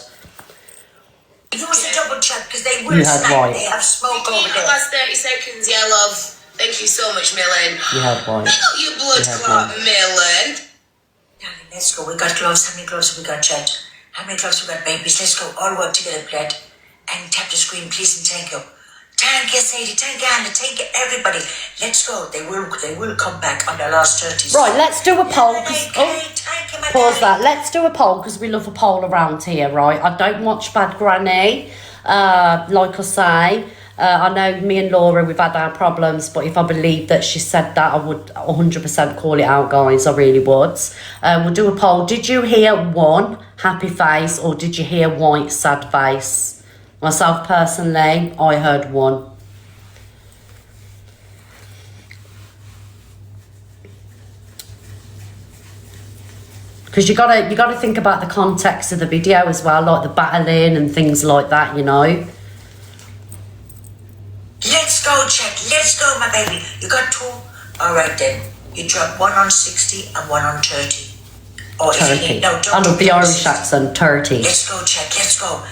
You must double check, because they will You heard snipe. white. They have smoke over The there. last 30 seconds, yeah, love. Thank you so much, Millen. You heard white. Pick up your blood clot, Millen. Darling, let's go. We got gloves. How many gloves have we got, Chad? How many gloves have we got, babies? Let's go. All work together, Pled. And tap the screen, please, and thank you. Thank Thank you, Sadie. Thank you, Anna. Thank you, everybody. Let's go. They will come back on their last 30s. Right, let's do a poll. Pause Pause that. Let's do a poll because we love a poll around here, right? I don't watch Bad Granny, like I say. I know me and Laura, we've had our problems, but if I believe that she said that, I would 100% call it out, guys. I really would. We'll do a poll. Did you hear one happy face or did you hear white sad face? Myself personally, I heard one. Because you gotta think about the context of the video as well, like the battling and things like that, you know. Let's go, Chet. Let's go, my baby. You got 2? All right, then. You drop 1 on 60 and 1 on 30. Or if you need, no, don't I love do the Irish this. accent, 30. Let's go, Chet. Let's go.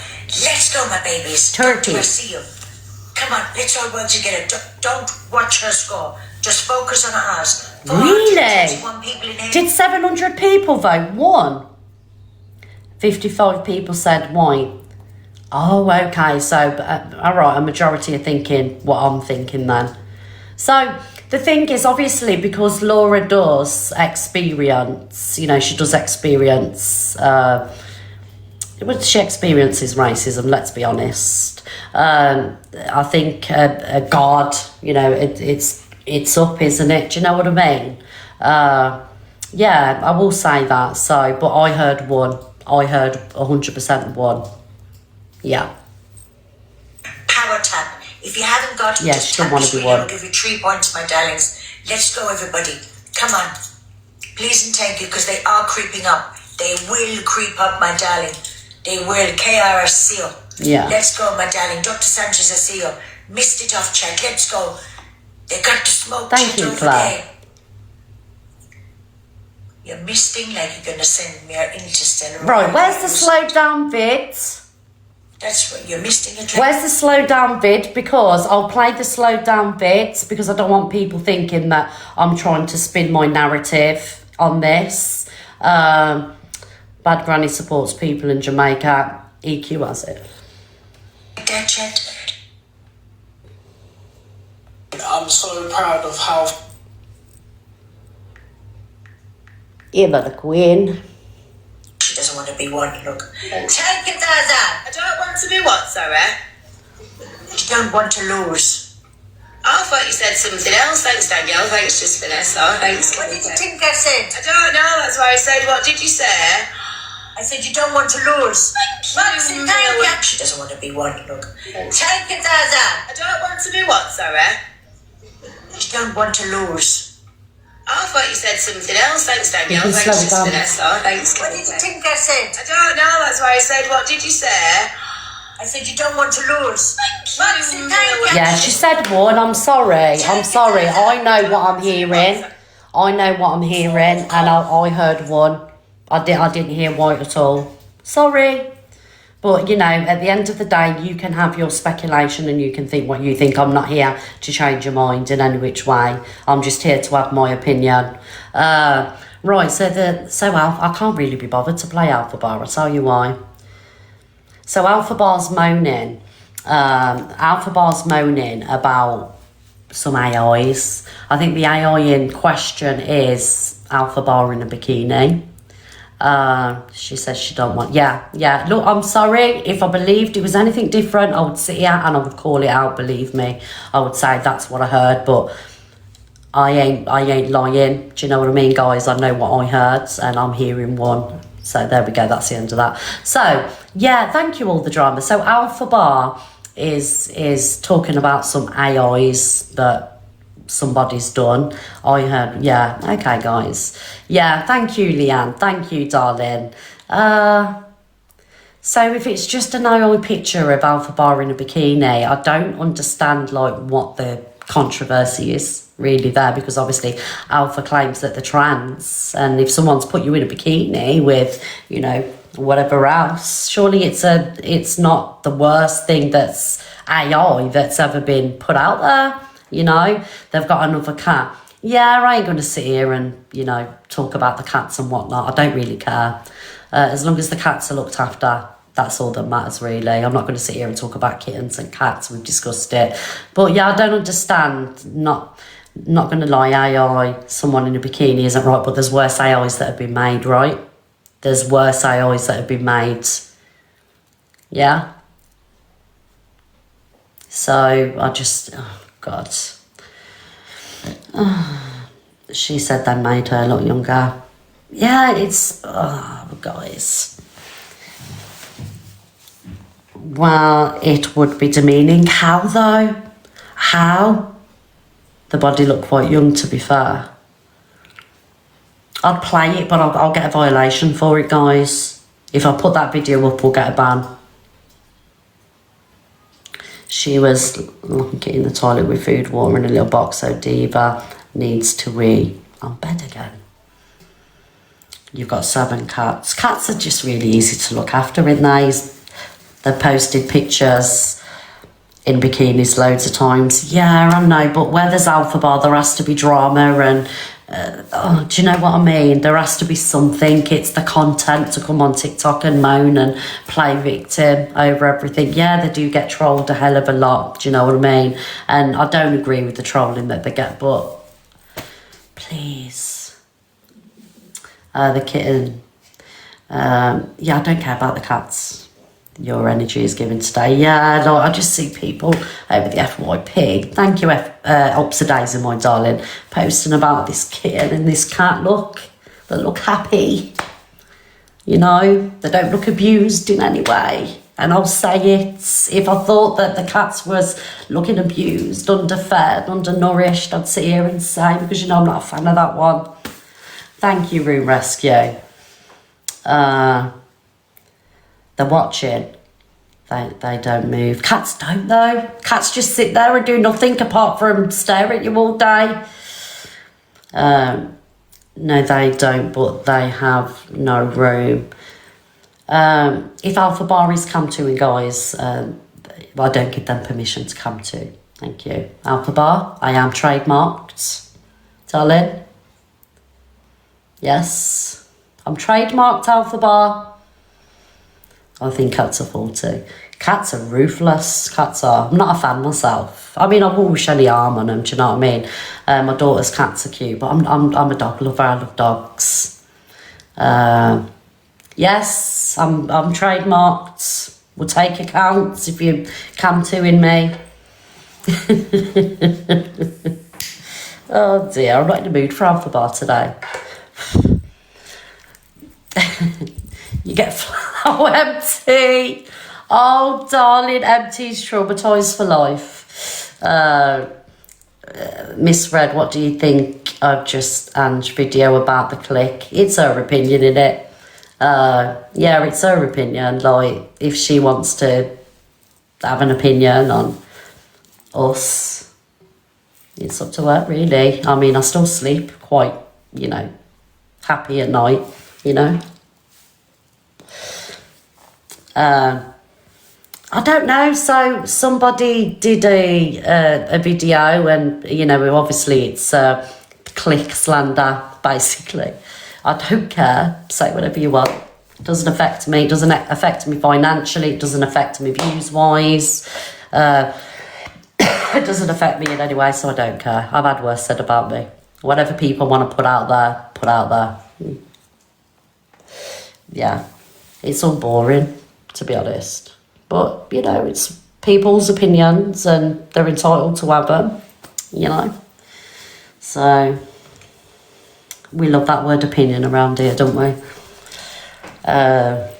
Let's go, my babies. 30. I see you. Come on, let's all work together. Don't watch her score. Just focus on ours. Really? 421 people in here. Did 700 people vote? 1? 55 people said white. Oh, okay. So, all right, a majority are thinking what I'm thinking then. So, the thing is, obviously, because Laura does experience, you know, she does experience, she experiences racism, let's be honest. I think God, you know, it's up, isn't it? Do you know what I mean? Yeah, I will say that. So, but I heard 1. I heard 100% 1. Yeah. Power tap. If you haven't got it, Yeah, just she don't tap wanna the be screen. I'll one. give you 3 points, my darlings. Let's go, everybody. Come on. Please and thank you, because they are creeping up. They will creep up, my darling. They will. KR, I see you. Yeah. Let's go, my darling. Dr. Sanchez, I see you. Missed it off, Chet. Let's go. They got to smoke Thank Chet you, over Claire. there. You're misting like you're going to send me an interstellar. Right, where's the slow down vid? That's what you're misting it. Where's the slow down vid? Because I'll play the slow down bits because I don't want people thinking that I'm trying to spin my narrative on this. Bad Granny supports people in Jamaica. EQ has it. That Chet. I'm so proud of how Emma the Queen. She doesn't want to be one, look. Take it, Zaza. I don't want to be what, sorry? You don't want to lose. I thought you said something else. Thanks, Danielle. Thanks, just Vanessa. Thanks. What did you think I said? I don't know. That's why I said, what did you say? I said you don't want to lose. Maxie, thank you. She doesn't want to be one, look. Take it, Zaza. I don't want to be what, sorry? You don't want to lose. I thought you said something else. Thanks, Danielle. You can Thanks, slow just down. Vanessa. Thanks. What did you think I said? I don't know. That's why I said, what did you say? I said you don't want to lose. Maxie, thank you. Yeah, she said 1. I'm sorry. I'm sorry. I know what I'm hearing. I know what I'm hearing, and I heard 1. I didn't hear white at all. Sorry. But, you know, at the end of the day, you can have your speculation and you can think what you think. I'm not here to change your mind in any which way. I'm just here to have my opinion. Right, so I can't really be bothered to play Alpha Bar. I'll tell you why. So Alpha Bar's moaning. Alpha Bar's moaning about some AIs. I think the AI in question is Alpha Bar in a bikini. She says she don't want. Yeah. Look, I'm sorry. If I believed it was anything different, I would sit here and I would call it out. Believe me, I would say that's what I heard. But I ain't lying. Do you know what I mean, guys? I know what I heard, and I'm hearing 1. So there we go. That's the end of that. So yeah, thank you all the drama. So Alpha Bar is talking about some AIs that somebody's done. I heard, yeah, okay, guys. Yeah, thank you, Leanne. Thank you, darling. So if it's just an AI picture of Alpha Bar in a bikini, I don't understand, like, what the controversy is really there, because obviously Alpha claims that they're trans, and if someone's put you in a bikini with, you know, whatever else, surely it's not the worst thing that's AI that's ever been put out there. You know, they've got another cat. Yeah, I ain't going to sit here and, you know, talk about the cats and whatnot. I don't really care. As long as the cats are looked after, That's all that matters, really. I'm not going to sit here and talk about kittens and cats. We've discussed it. But yeah, I don't understand. Not going to lie, AI, someone in a bikini isn't right, but there's worse AIs that have been made, right? There's worse AIs that have been made. Yeah? So, I just... Oh, God. She said they made her look younger. Yeah, it's... Oh, guys... Well, it would be demeaning. How, though? How? The body looked quite young, to be fair. I'd play it, but I'll get a violation for it, guys. If I put that video up, we'll get a ban. She was looking in the toilet with food, water in a little box, so Diva needs to wee on bed again. You've got 7 cats. Cats are just really easy to look after, aren't they? They've posted pictures in bikinis loads of times. Yeah, I know, but where there's Alpha Bar, there has to be drama and... do you know what I mean? There has to be something. It's the content to come on TikTok and moan and play victim over everything. Yeah, they do get trolled a hell of a lot. Do you know what I mean? And I don't agree with the trolling that they get, but... Please. The kitten. Yeah, I don't care about the cats. Your energy is given today. Yeah, no, I just see people over the FYP. Thank you, Oxidizer, my darling, posting about this kitten and this cat. Look, they look happy. You know, they don't look abused in any way. And I'll say it, if I thought that the cats was looking abused, underfed, undernourished, I'd sit here and say, because you know I'm not a fan of that one. Thank you, Room Rescue. They're watching. They don't move. Cats don't, though. Cats just sit there and do nothing apart from stare at you all day. No, they don't, but they have no room. If Alpha Bar is come to, and guys, I don't give them permission to come to. Thank you. Alpha Bar, I am trademarked. Darling. Yes. I'm trademarked, Alpha Bar. I think cats are faulty. Cats are ruthless. Cats are... I'm not a fan myself. I mean, I won't wish any harm on them, do you know what I mean? My daughter's cats are cute, but I'm a dog lover. I love dogs. Yes, I'm trademarked. We'll take accounts if you come to in me. Oh dear, I'm not in the mood for Alpha Bar today. You get flow empty. Oh, darling, empty's traumatised for life. Miss Red, what do you think of just Ange's video about the click? It's her opinion, innit? Yeah, it's her opinion. Like, if she wants to have an opinion on us, it's up to her, really. I mean, I still sleep quite, you know, happy at night, you know? I don't know, so somebody did a video and, you know, obviously it's click slander, basically. I don't care, say whatever you want. It doesn't affect me, it doesn't affect me financially, it doesn't affect me views-wise. It doesn't affect me in any way, so I don't care. I've had worse said about me. Whatever people want to put out there, put out there. Yeah, it's all boring, to be honest. But, you know, it's people's opinions and they're entitled to have them, you know. So, we love that word opinion around here, don't we? Yeah.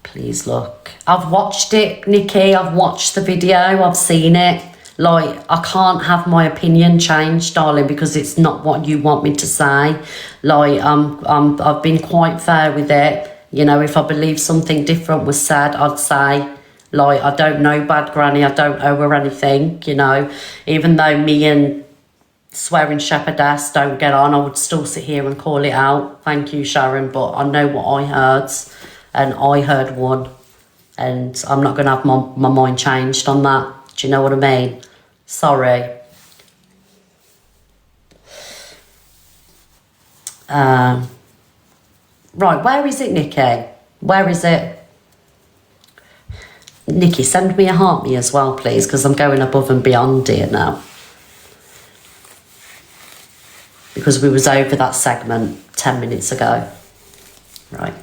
Please look. I've watched it, Nikki. I've watched the video. I've seen it. Like, I can't have my opinion changed, darling, because it's not what you want me to say. Like, I've been quite fair with it. You know, if I believe something different was said, I'd say, like, I don't know Bad Granny. I don't owe her anything, you know. Even though me and Swearing Shepherdess don't get on, I would still sit here and call it out. Thank you, Sharon, but I know what I heard, and I heard one, and I'm not going to have my mind changed on that. Do you know what I mean? Sorry. Right, where is it, Nikki? Where is it? Nikki, send me a heart me as well, please, because I'm going above and beyond here now. Because we was over that segment 10 minutes ago. Right.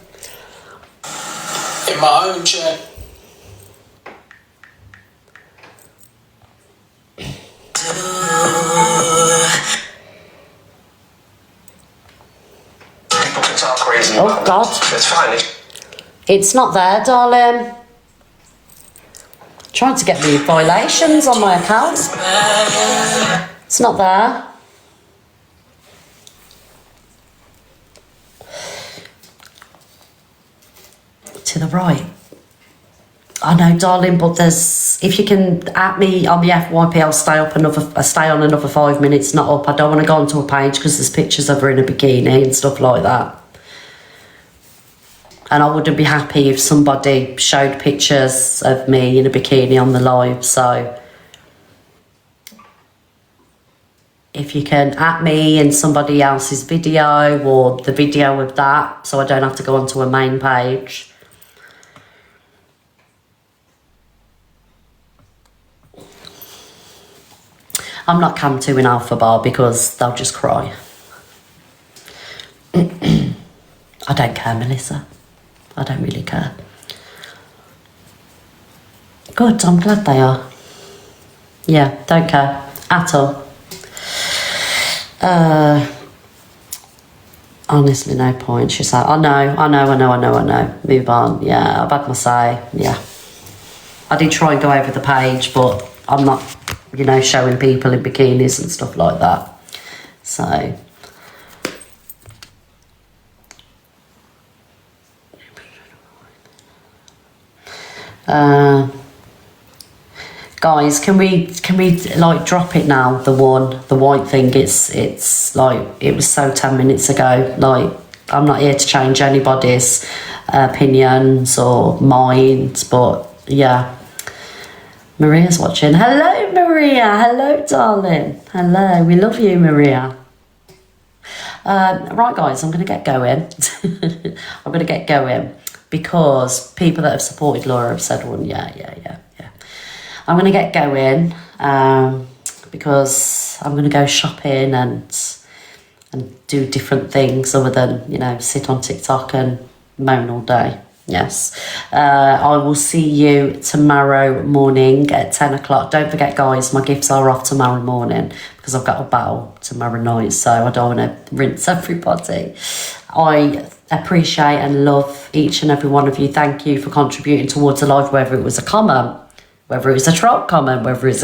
In my own chat. People can talk crazy. Oh, God. It's fine. It's not there, darling. Trying to get me violations on my account. It's not there. To the right. I know, darling, but there's, if you can at me on the FYP, I'll stay on another 5 minutes, not up. I don't want to go onto a page because there's pictures of her in a bikini and stuff like that. And I wouldn't be happy if somebody showed pictures of me in a bikini on the live. So if you can at me in somebody else's video or the video of that, so I don't have to go onto a main page. I'm not cam 2 in Alpha Bar because they'll just cry. I don't care, Melissa. I don't really care. Good, I'm glad they are. Yeah, don't care at all. Honestly, no point. She's like, I know. Move on. Yeah, I've had my say. Yeah. I did try and go over the page, but I'm not, you know, showing people in bikinis and stuff like that. So. Guys, can we like drop it now? The white thing. It's like, it was so 10 minutes ago. Like, I'm not here to change anybody's opinions or minds, but yeah. Maria's watching. Hello, Maria. Hello, darling. Hello. We love you, Maria. Right, guys, I'm going to get going. I'm going to get going because people that have supported Laura have said, well, yeah. I'm going to get going because I'm going to go shopping and do different things other than, you know, sit on TikTok and moan all day. Yes. I will see you tomorrow morning at 10 o'clock. Don't forget, guys, my gifts are off tomorrow morning because I've got a battle tomorrow night, so I don't want to rinse everybody. I appreciate and love each and every one of you. Thank you for contributing towards the live, whether it was a comment, whether it was a troll comment, whether it's a